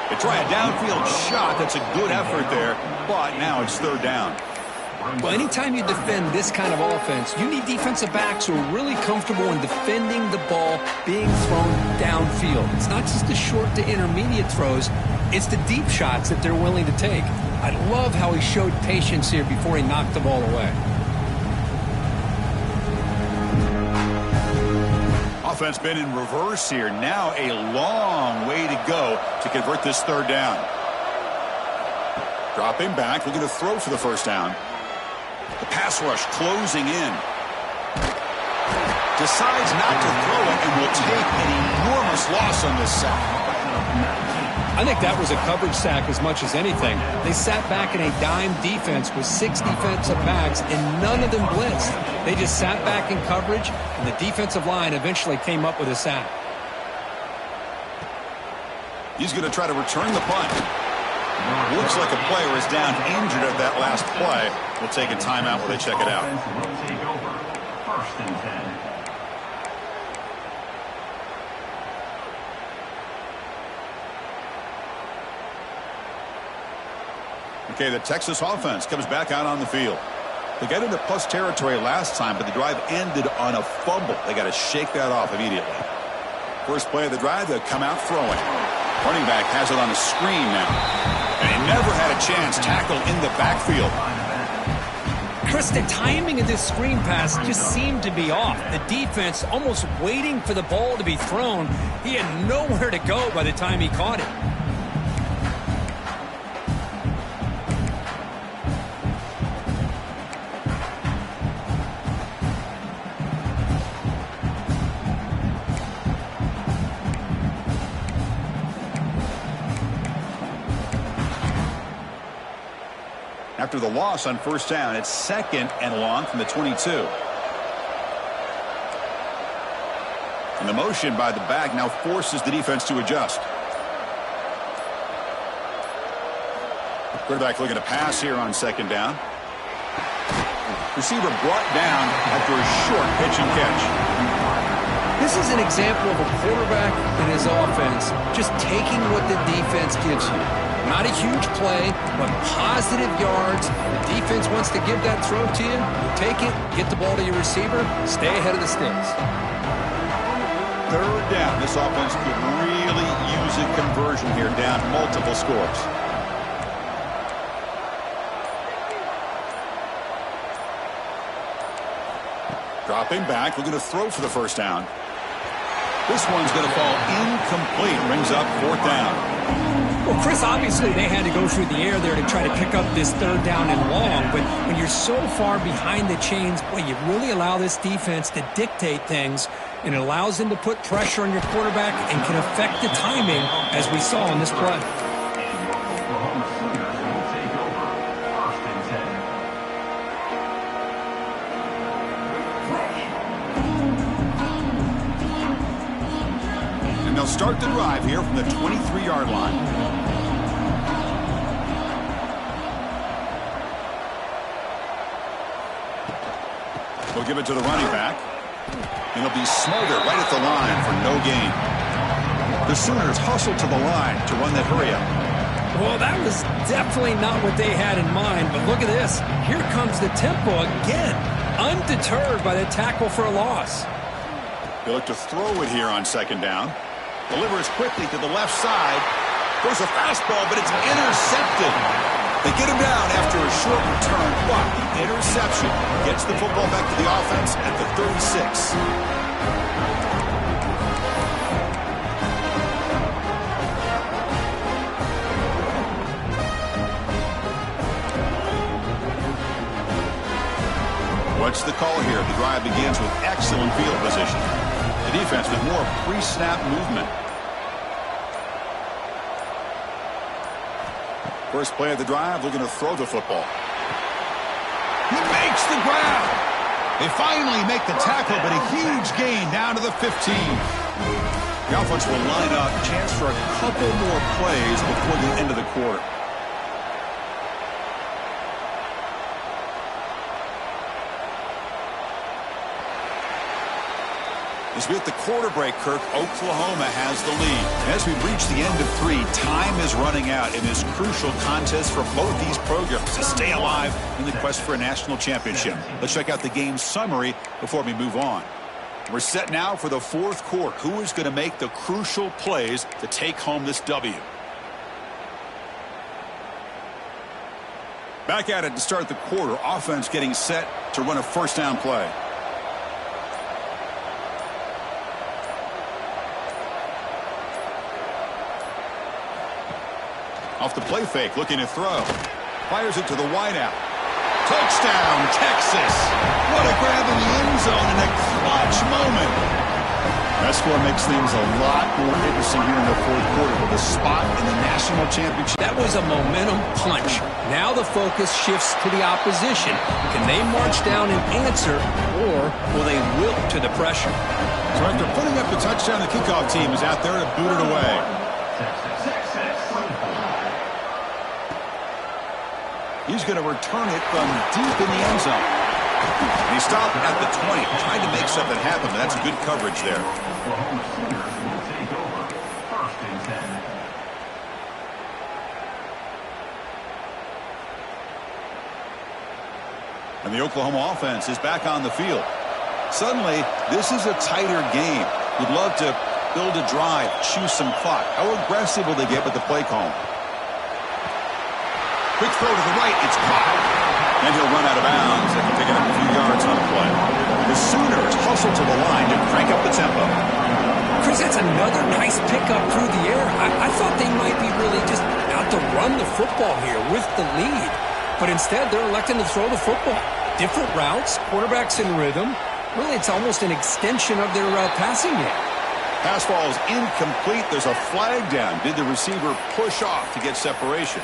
They try a downfield shot. That's a good effort there, but now it's 3rd down. Well, anytime you defend this kind of offense, you need defensive backs who are really comfortable in defending the ball being thrown downfield. It's not just the short to intermediate throws, it's the deep shots that they're willing to take. I love how he showed patience here before he knocked the ball away. Offense been in reverse here. Now a long way to go to convert this 3rd down. Dropping back, looking to throw for the first down. The pass rush closing in. Decides not to throw it and will take an enormous loss on this sack. I think that was a coverage sack as much as anything. They sat back in a dime defense with 6 defensive backs, and none of them blitzed. They just sat back in coverage, and the defensive line eventually came up with a sack. He's going to try to return the punt. Looks like a player is down injured at that last play. We'll take a timeout while they check it out. Will take over. 1st and 10. Okay, the Texas offense comes back out on the field. They got into plus territory last time, but the drive ended on a fumble. They got to shake that off immediately. First play of the drive, they'll come out throwing. Running back has it on a screen now. And he never had a chance. Tackle in the backfield. Chris, the timing of this screen pass just seemed to be off. The defense almost waiting for the ball to be thrown. He had nowhere to go by the time he caught it. After the loss on first down, it's 2nd and long from the 22. And the motion by the back now forces the defense to adjust. Quarterback looking to pass here on 2nd down. Receiver brought down after a short pitch and catch. This is an example of a quarterback and his offense just taking what the defense gives you. Not a huge play, but positive yards. The defense wants to give that throw to you. You take it, get the ball to your receiver, stay ahead of the sticks. 3rd down. This offense could really use a conversion here, down multiple scores. Dropping back, looking to throw for the first down. This one's going to fall incomplete. Brings up 4th down. Well, Chris, obviously they had to go through the air there to try to pick up this 3rd down and long. But when you're so far behind the chains, boy, you really allow this defense to dictate things. And it allows them to put pressure on your quarterback and can affect the timing, as we saw in this play. They'll start the drive here from the 23-yard line. We'll give it to the running back. And he'll be smothered right at the line for no gain. The Sooners hustle to the line to run that hurry up. Well, that was definitely not what they had in mind. But look at this. Here comes the tempo again. Undeterred by the tackle for a loss. They look to throw it here on 2nd down. Delivers quickly to the left side. Throws a fastball, but it's intercepted. They get him down after a short return, but the interception gets the football back to the offense at the 36. What's the call here? The drive begins with excellent field position. The defense with more pre-snap movement. First play of the drive, looking to throw the football. He makes the grab. They finally make the tackle, but a huge gain down to the 15. The offense will line up. Chance for a couple more plays before the end of the quarter. As we hit the quarter break, Kirk, Oklahoma has the lead. As we reach the end of 3, time is running out in this crucial contest for both these programs to stay alive in the quest for a national championship. Let's check out the game summary before we move on. We're set now for the 4th quarter. Who is going to make the crucial plays to take home this W? Back at it to start the quarter. Offense getting set to run a first down play. Off the play fake, looking to throw. Fires it to the wideout. Touchdown, Texas. What a grab in the end zone in a clutch moment. That score makes things a lot more interesting here in the 4th quarter with a spot in the national championship. That was a momentum punch. Now the focus shifts to the opposition. Can they march down and answer, or will they wilt to the pressure? So after putting up the touchdown, the kickoff team is out there to boot it away. He's going to return it from deep in the end zone. He stopped at the 20, trying to make something happen, but that's good coverage there. And the Oklahoma offense is back on the field. Suddenly, this is a tighter game. You'd love to build a drive, choose some clock. How aggressive will they get with the play call? Quick throw to the right, it's caught. And he'll run out of bounds after picking up a few yards on the play. The Sooners hustle to the line to crank up the tempo. Chris, that's another nice pickup through the air. I thought they might be really just out to run the football here with the lead. But instead, they're electing to throw the football. Different routes, quarterbacks in rhythm. Really, it's almost an extension of their passing game. Pass ball is incomplete. There's a flag down. Did the receiver push off to get separation?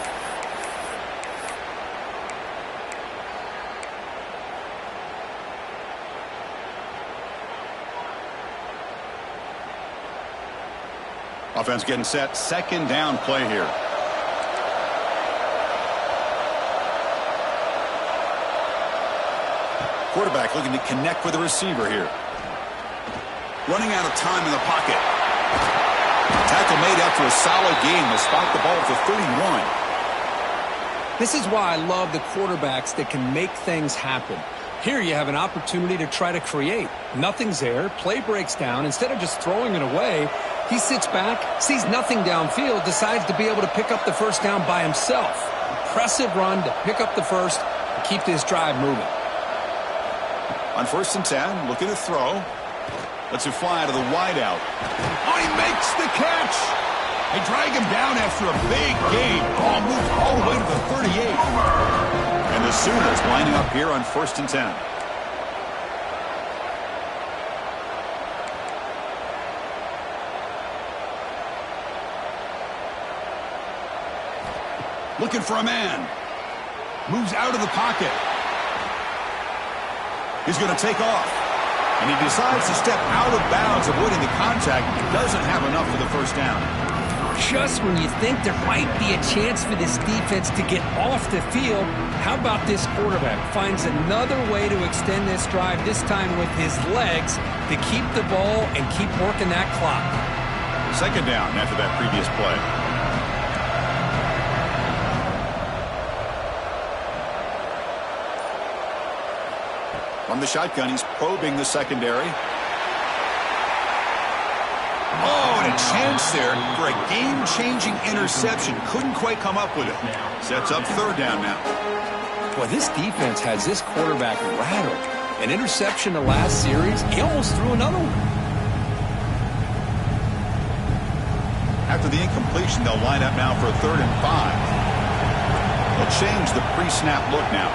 Offense getting set. Second down play here. Quarterback looking to connect with the receiver here. Running out of time in the pocket. Tackle made after a solid gain. Will spot the ball for 31. This is why I love the quarterbacks that can make things happen. Here you have an opportunity to try to create. Nothing's there. Play breaks down. Instead of just throwing it away, he sits back, sees nothing downfield, decides to be able to pick up the first down by himself. Impressive run to pick up the first and keep this drive moving. On 1st and 10, looking to throw. Lets it fly to the wideout. Oh, he makes the catch. They drag him down after a big gain. Ball moves all the way to the 38. And the Sooners lining up here on 1st and 10. Looking for a man. Moves out of the pocket. He's going to take off. And he decides to step out of bounds, avoiding the contact. Doesn't have enough for the first down. Just when you think there might be a chance for this defense to get off the field, how about this quarterback finds another way to extend this drive, this time with his legs, to keep the ball and keep working that clock. Second down after that previous play. From the shotgun, he's probing the secondary. Oh, and a chance there for a game-changing interception. Couldn't quite come up with it. Sets up third down now. Boy, this defense has this quarterback rattled. An interception the last series, he almost threw another one. After the incompletion, they'll line up now for a 3rd and 5. They'll change the pre-snap look now.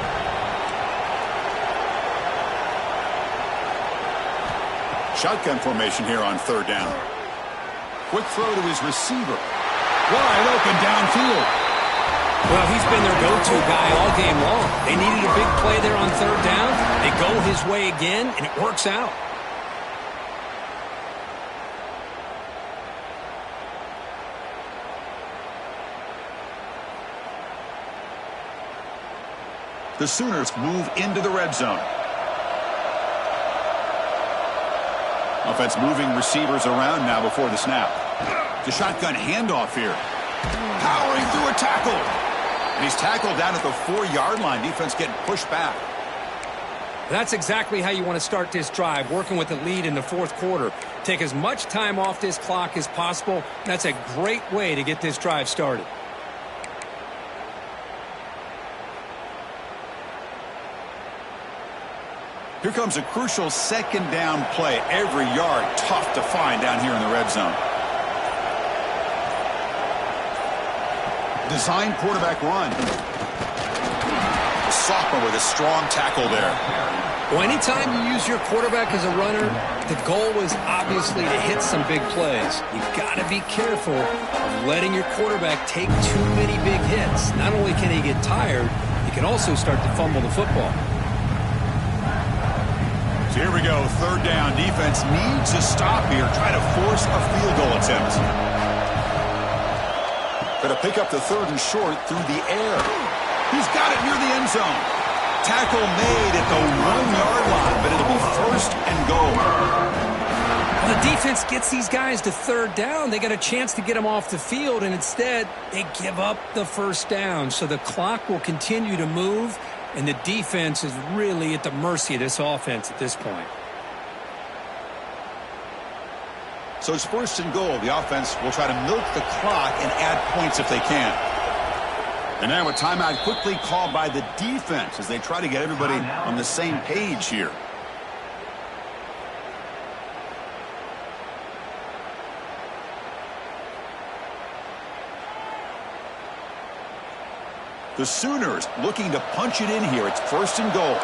Shotgun formation here on 3rd down. Quick throw to his receiver. Wide open downfield. Well, he's been their go-to guy all game long. They needed a big play there on 3rd down. They go his way again, and it works out. The Sooners move into the red zone. Offense moving receivers around now before the snap. The shotgun handoff here. Powering through a tackle. And he's tackled down at the 4-yard line. Defense getting pushed back. That's exactly how you want to start this drive, working with the lead in the 4th quarter. Take as much time off this clock as possible. That's a great way to get this drive started. Here comes a crucial 2nd down play. Every yard tough to find down here in the red zone. Design quarterback run. Sophomore with a strong tackle there. Well, anytime you use your quarterback as a runner, the goal is obviously to hit some big plays. You've got to be careful of letting your quarterback take too many big hits. Not only can he get tired, he can also start to fumble the football. So here we go, 3rd down. Defense needs a stop here. Try to force a field goal attempt. Going to pick up the 3rd and short through the air. He's got it near the end zone. Tackle made at the 1-yard line, but it'll be 1st and goal. Well, the defense gets these guys to 3rd down. They got a chance to get them off the field, and instead they give up the first down. So the clock will continue to move. And the defense is really at the mercy of this offense at this point. So it's 1st and goal. The offense will try to milk the clock and add points if they can. And now a timeout quickly called by the defense as they try to get everybody on the same page here. The Sooners looking to punch it in here. It's 1st and goal.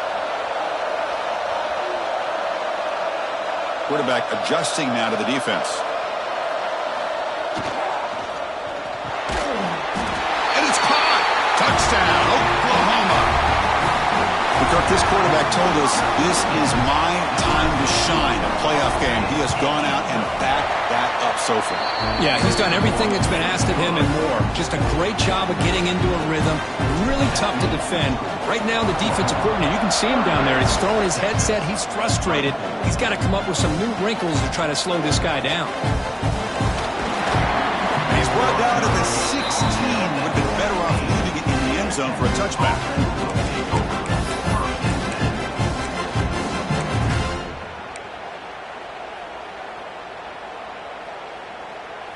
Quarterback adjusting now to the defense. And it's caught. Touchdown, Oklahoma. The Kirk, this quarterback told us this is my time to shine, a playoff game. He has gone out and backed that up so far. Yeah, he's done everything that's been asked of him and more. Just a great job of getting into a rhythm. Really tough to defend. Right now, the defensive coordinator, you can see him down there. He's throwing his headset. He's frustrated. He's got to come up with some new wrinkles to try to slow this guy down. He's brought down to the 16. Would have been better off leaving it in the end zone for a touchback.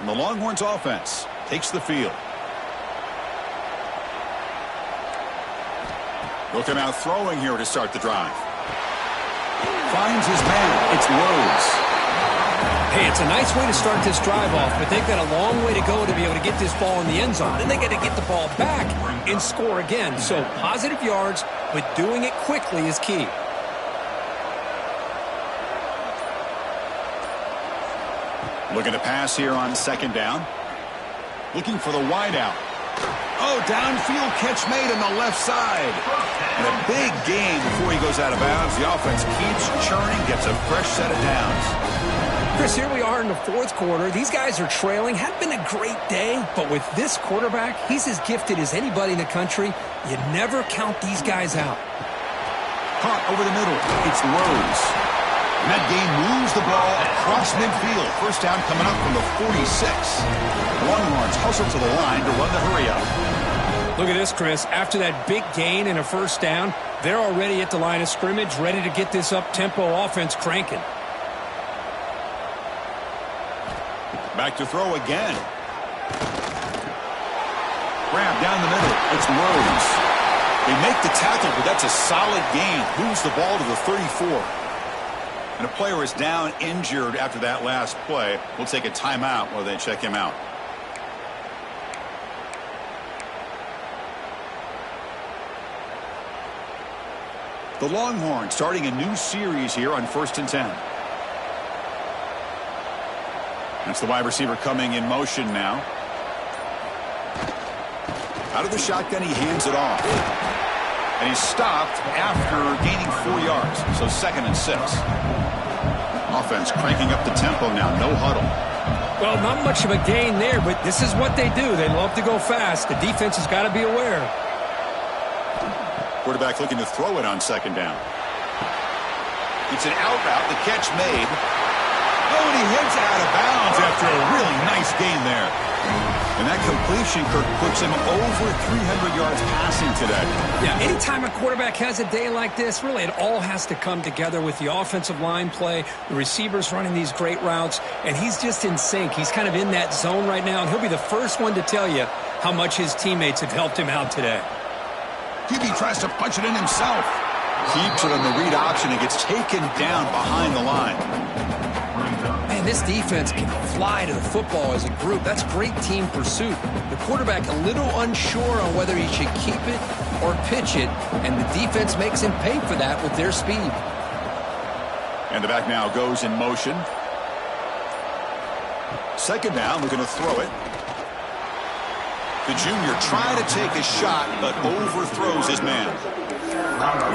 And the Longhorns offense takes the field. They'll come out throwing here to start the drive. Finds his man. It's Rhodes. Hey, it's a nice way to start this drive off, but they've got a long way to go to be able to get this ball in the end zone. Then they got to get the ball back and score again. So positive yards, but doing it quickly is key. Looking to pass here on second down. Looking for the wide out. Oh, downfield catch made on the left side. And a big gain before he goes out of bounds. The offense keeps churning, gets a fresh set of downs. Chris, here we are in the fourth quarter. These guys are trailing. Hadn't been a great day, but with this quarterback, he's as gifted as anybody in the country. You never count these guys out. Caught over the middle. It's Rhodes. And that game moves the ball across midfield. First down coming up from the 46. Longhorns hustle to the line to run the hurry up. Look at this, Chris. After that big gain and a first down, they're already at the line of scrimmage, ready to get this up-tempo offense cranking. Back to throw again. Grab down the middle. It's Rhodes. They make the tackle, but that's a solid gain. Moves the ball to the 34. And a player is down injured after that last play. We'll take a timeout while they check him out. The Longhorns starting a new series here on 1st and 10. That's the wide receiver coming in motion now. Out of the shotgun, he hands it off. And he's stopped after gaining 4 yards. So 2nd and 6. Offense cranking up the tempo now. No huddle. Well, not much of a gain there, but this is what they do. They love to go fast. The defense has got to be aware. Quarterback looking to throw it on 2nd down. It's an out route. The catch made. Oh, and he heads out of bounds after a really nice gain there. And that completion, Kirk, puts him over 300 yards passing today. Yeah, anytime a quarterback has a day like this, really it all has to come together with the offensive line play, the receivers running these great routes, and he's just in sync. He's kind of in that zone right now, and he'll be the first one to tell you how much his teammates have helped him out today. QB tries to punch it in himself. Keeps it on the read option and gets taken down behind the line. Man, this defense can fly to the football as a group. That's great team pursuit. The quarterback a little unsure on whether he should keep it or pitch it, and the defense makes him pay for that with their speed. And the back now goes in motion. 2nd down, looking to throw it. The junior trying to take a shot, but overthrows his man.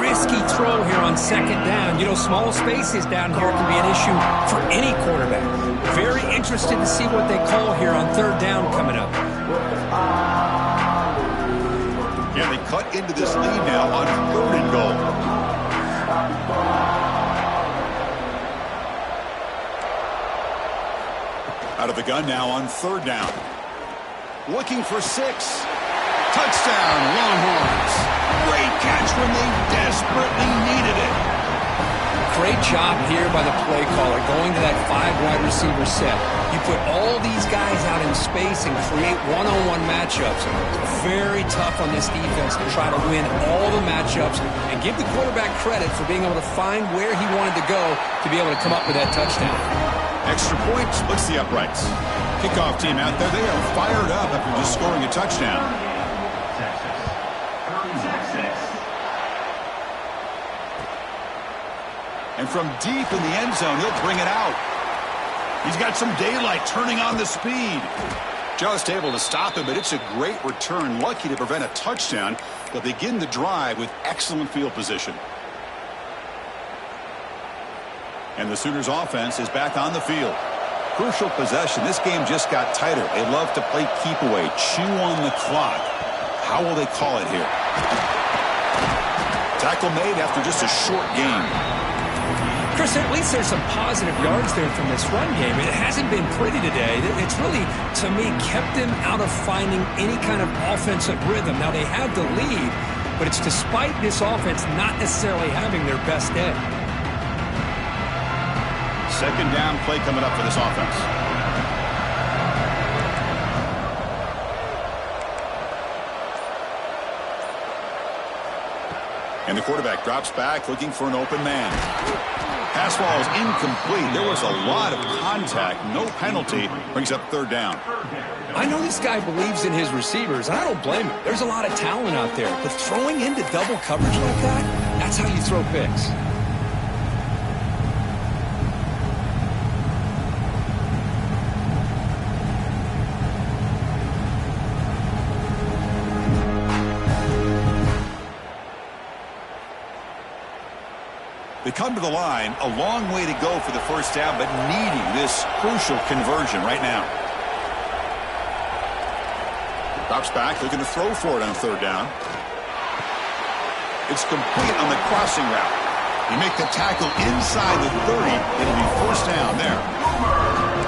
Risky throw here on 2nd down. You know, small spaces down here can be an issue for any quarterback. Very interested to see what they call here on 3rd down coming up. Yeah, they cut into this lead now on 3rd and goal. Out of the gun now on 3rd down. Looking for 6. Touchdown, Longhorns. Great catch when they desperately needed it. Great job here by the play caller, going to that 5 wide receiver set. You put all these guys out in space and create one-on-one matchups. It's very tough on this defense to try to win all the matchups and give the quarterback credit for being able to find where he wanted to go to be able to come up with that touchdown. Extra point splits the uprights. Kickoff team out there, they are fired up after just scoring a touchdown. And from deep in the end zone, he'll bring it out. He's got some daylight turning on the speed. Just able to stop him, but it's a great return. Lucky to prevent a touchdown. They'll begin the drive with excellent field position. And the Sooners offense is back on the field. Crucial possession. This game just got tighter. They love to play keep away, chew on the clock. How will they call it here? Tackle made after just a short gain. Chris, at least there's some positive yards there from this run game. It hasn't been pretty today. It's really, to me, kept them out of finding any kind of offensive rhythm. Now, they had the lead, but it's despite this offense not necessarily having their best day. Second down play coming up for this offense. And the quarterback drops back looking for an open man. Pass ball is incomplete. There was a lot of contact. No penalty. Brings up third down. I know this guy believes in his receivers, and I don't blame him. There's a lot of talent out there. But throwing into double coverage like that, that's how you throw picks. They come to the line, a long way to go for the first down, but needing this crucial conversion right now. Drops back, looking to throw for it on third down. It's complete on the crossing route. You make the tackle inside the 30, it'll be first down there.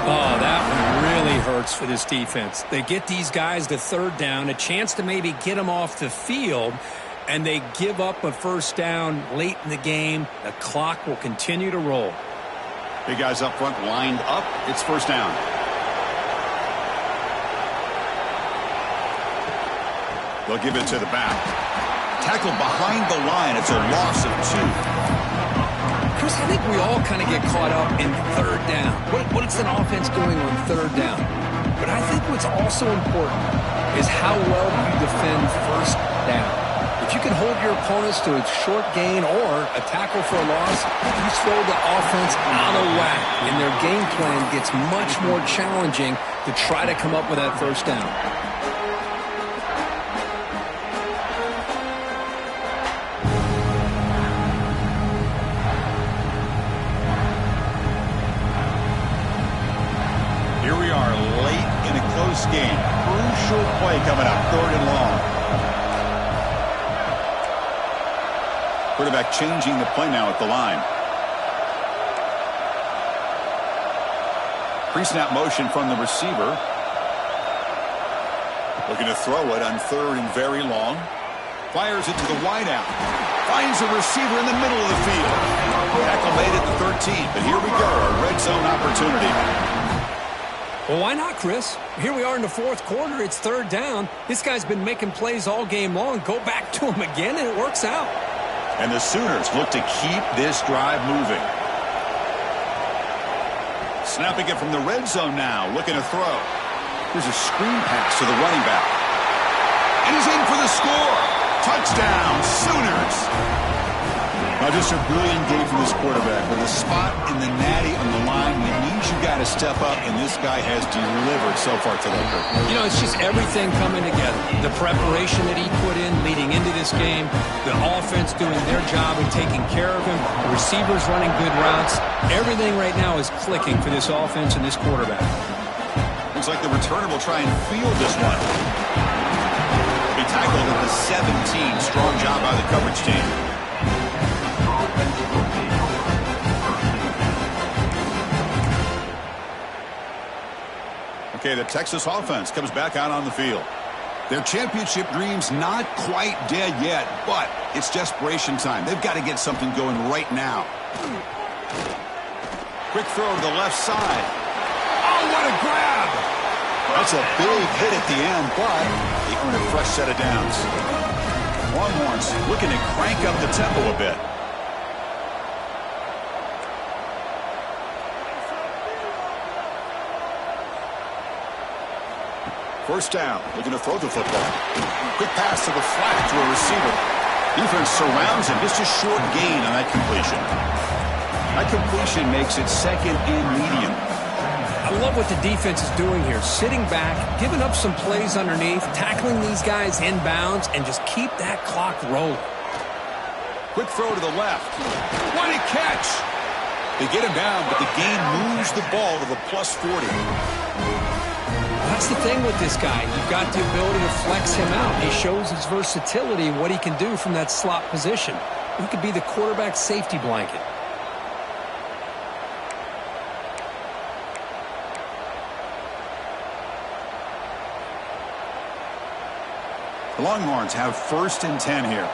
Oh, that one really hurts for this defense. They get these guys to third down, a chance to maybe get them off the field, and they give up a first down late in the game. The clock will continue to roll. Big guys up front lined up. It's first down. They'll give it to the back. Tackled behind the line. It's a loss of 2. Chris, I think we all kind of get caught up in third down. What's an offense doing on third down? But I think what's also important is how well you defend first down. If you can hold your opponents to a short gain or a tackle for a loss, you throw the offense out of whack, and their game plan gets much more challenging to try to come up with that first down. Here we are late in a close game. Crucial play coming up, third and long. Quarterback changing the play now at the line. Pre-snap motion from the receiver. Looking to throw it on third and very long. Fires it to the wideout. Finds a receiver in the middle of the field. Tackle made at the 13, but here we go, a red zone opportunity. Well, why not, Chris? Here we are in the fourth quarter. It's third down. This guy's been making plays all game long. Go back to him again, and it works out. And the Sooners look to keep this drive moving. Snapping it from the red zone now, looking to throw. Here's a screen pass to the running back. And he's in for the score. Touchdown, Sooners. Now just a brilliant game from this quarterback. With a spot in the natty on the line, it means you got to step up, and this guy has delivered so far today. You know, it's just everything coming together. The preparation that he put in leading into this game, the offense doing their job and taking care of him, the receivers running good routes. Everything right now is clicking for this offense and this quarterback. Looks like the returner will try and field this one. He tackled at the 17. Strong job by the coverage team. Okay, the Texas offense comes back out on the field. Their championship dreams not quite dead yet, but it's desperation time. They've got to get something going right now. Quick throw to the left side. Oh, what a grab! That's a big hit at the end, but they earn a fresh set of downs. Longhorns looking to crank up the tempo a bit. First down, looking to throw the football. Quick pass to the flat to a receiver. Defense surrounds him. Just a short gain on that completion. That completion makes it second and medium. I I love what the defense is doing here. Sitting back, giving up some plays underneath, tackling these guys inbounds, and just keep that clock rolling. Quick throw to the left. What a catch! They get him down, but the game moves the ball to the plus 40. That's the thing with this guy. You've got the ability to flex him out. He shows his versatility and what he can do from that slot position. He could be the quarterback's safety blanket. The Longhorns have 1st and 10 here.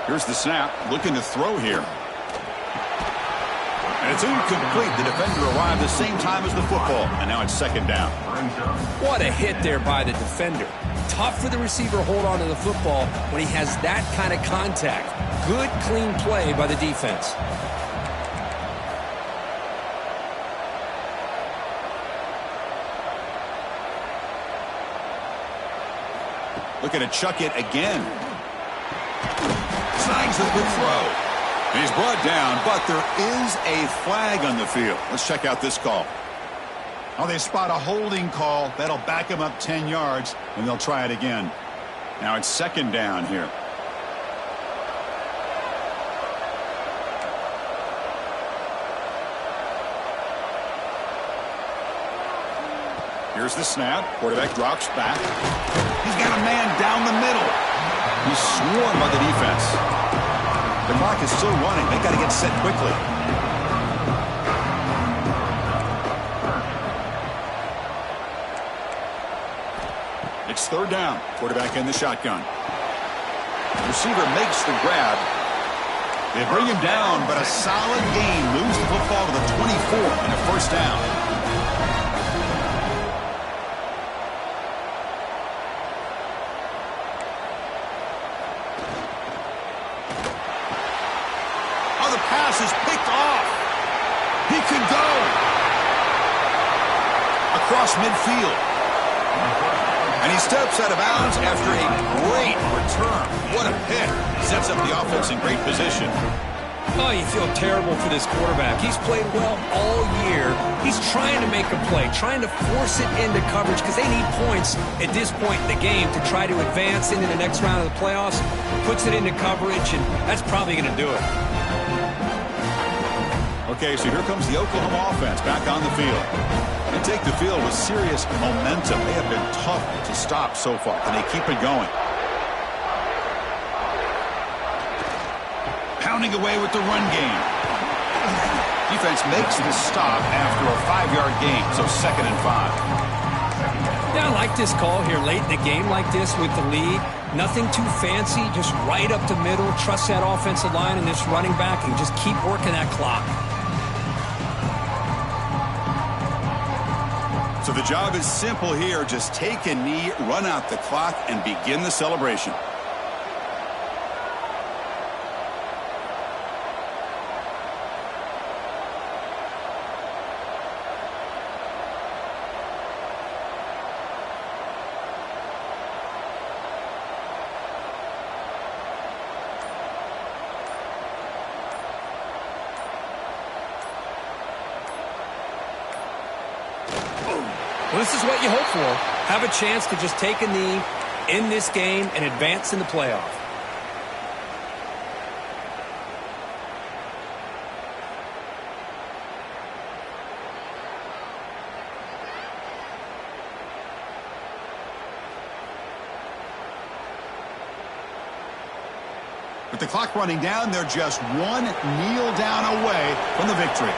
Here's the snap, looking to throw here. And it's incomplete. The defender arrived the same time as the football, and now it's 2nd down. What a hit there by the defender. Tough for the receiver to hold on to the football when he has that kind of contact. Good, clean play by the defense. Looking to chuck it again. Snags a good throw. And he's brought down, but there is a flag on the field. Let's check out this call. Oh, they spot a holding call. That'll back him up 10 yards, and they'll try it again. Now it's 2nd down here. Here's the snap. Quarterback drops back. He's got a man down the middle. He's swarmed by the defense. The clock is still running. They got to get set quickly. It's 3rd down. Quarterback in the shotgun. The receiver makes the grab. They bring him down, but a solid gain moves the football to the 24 and a 1st down. Pass is picked off. He could go across midfield. And he steps out of bounds after a great return. What a pick. Sets up the offense in great position. Oh, you feel terrible for this quarterback. He's played well all year. He's trying to make a play, trying to force it into coverage because they need points at this point in the game to try to advance into the next round of the playoffs. Puts it into coverage, and that's probably going to do it. Okay, so here comes the Oklahoma offense back on the field. They take the field with serious momentum. They have been tough to stop so far. Can they keep it going? Pounding away with the run game. Defense makes the stop after a 5-yard gain, so 2nd and 5. Yeah, I like this call here late in the game like this with the lead. Nothing too fancy, just right up the middle. Trust that offensive line and this running back and just keep working that clock. So the job is simple here. Just take a knee, run out the clock, and begin the celebration. Well, this is what you hope for. Have a chance to just take a knee in this game and advance in the playoff. With the clock running down, they're just one kneel down away from the victory.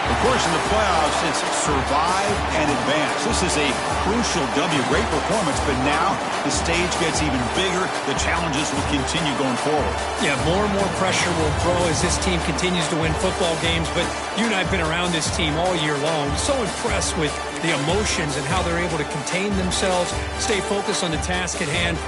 Of course, in the playoffs, it's survive and advance. This is a crucial W. Great performance, but now the stage gets even bigger. The challenges will continue going forward. Yeah, more and more pressure will grow as this team continues to win football games, but you and I have been around this team all year long. So impressed with the emotions and how they're able to contain themselves, stay focused on the task at hand.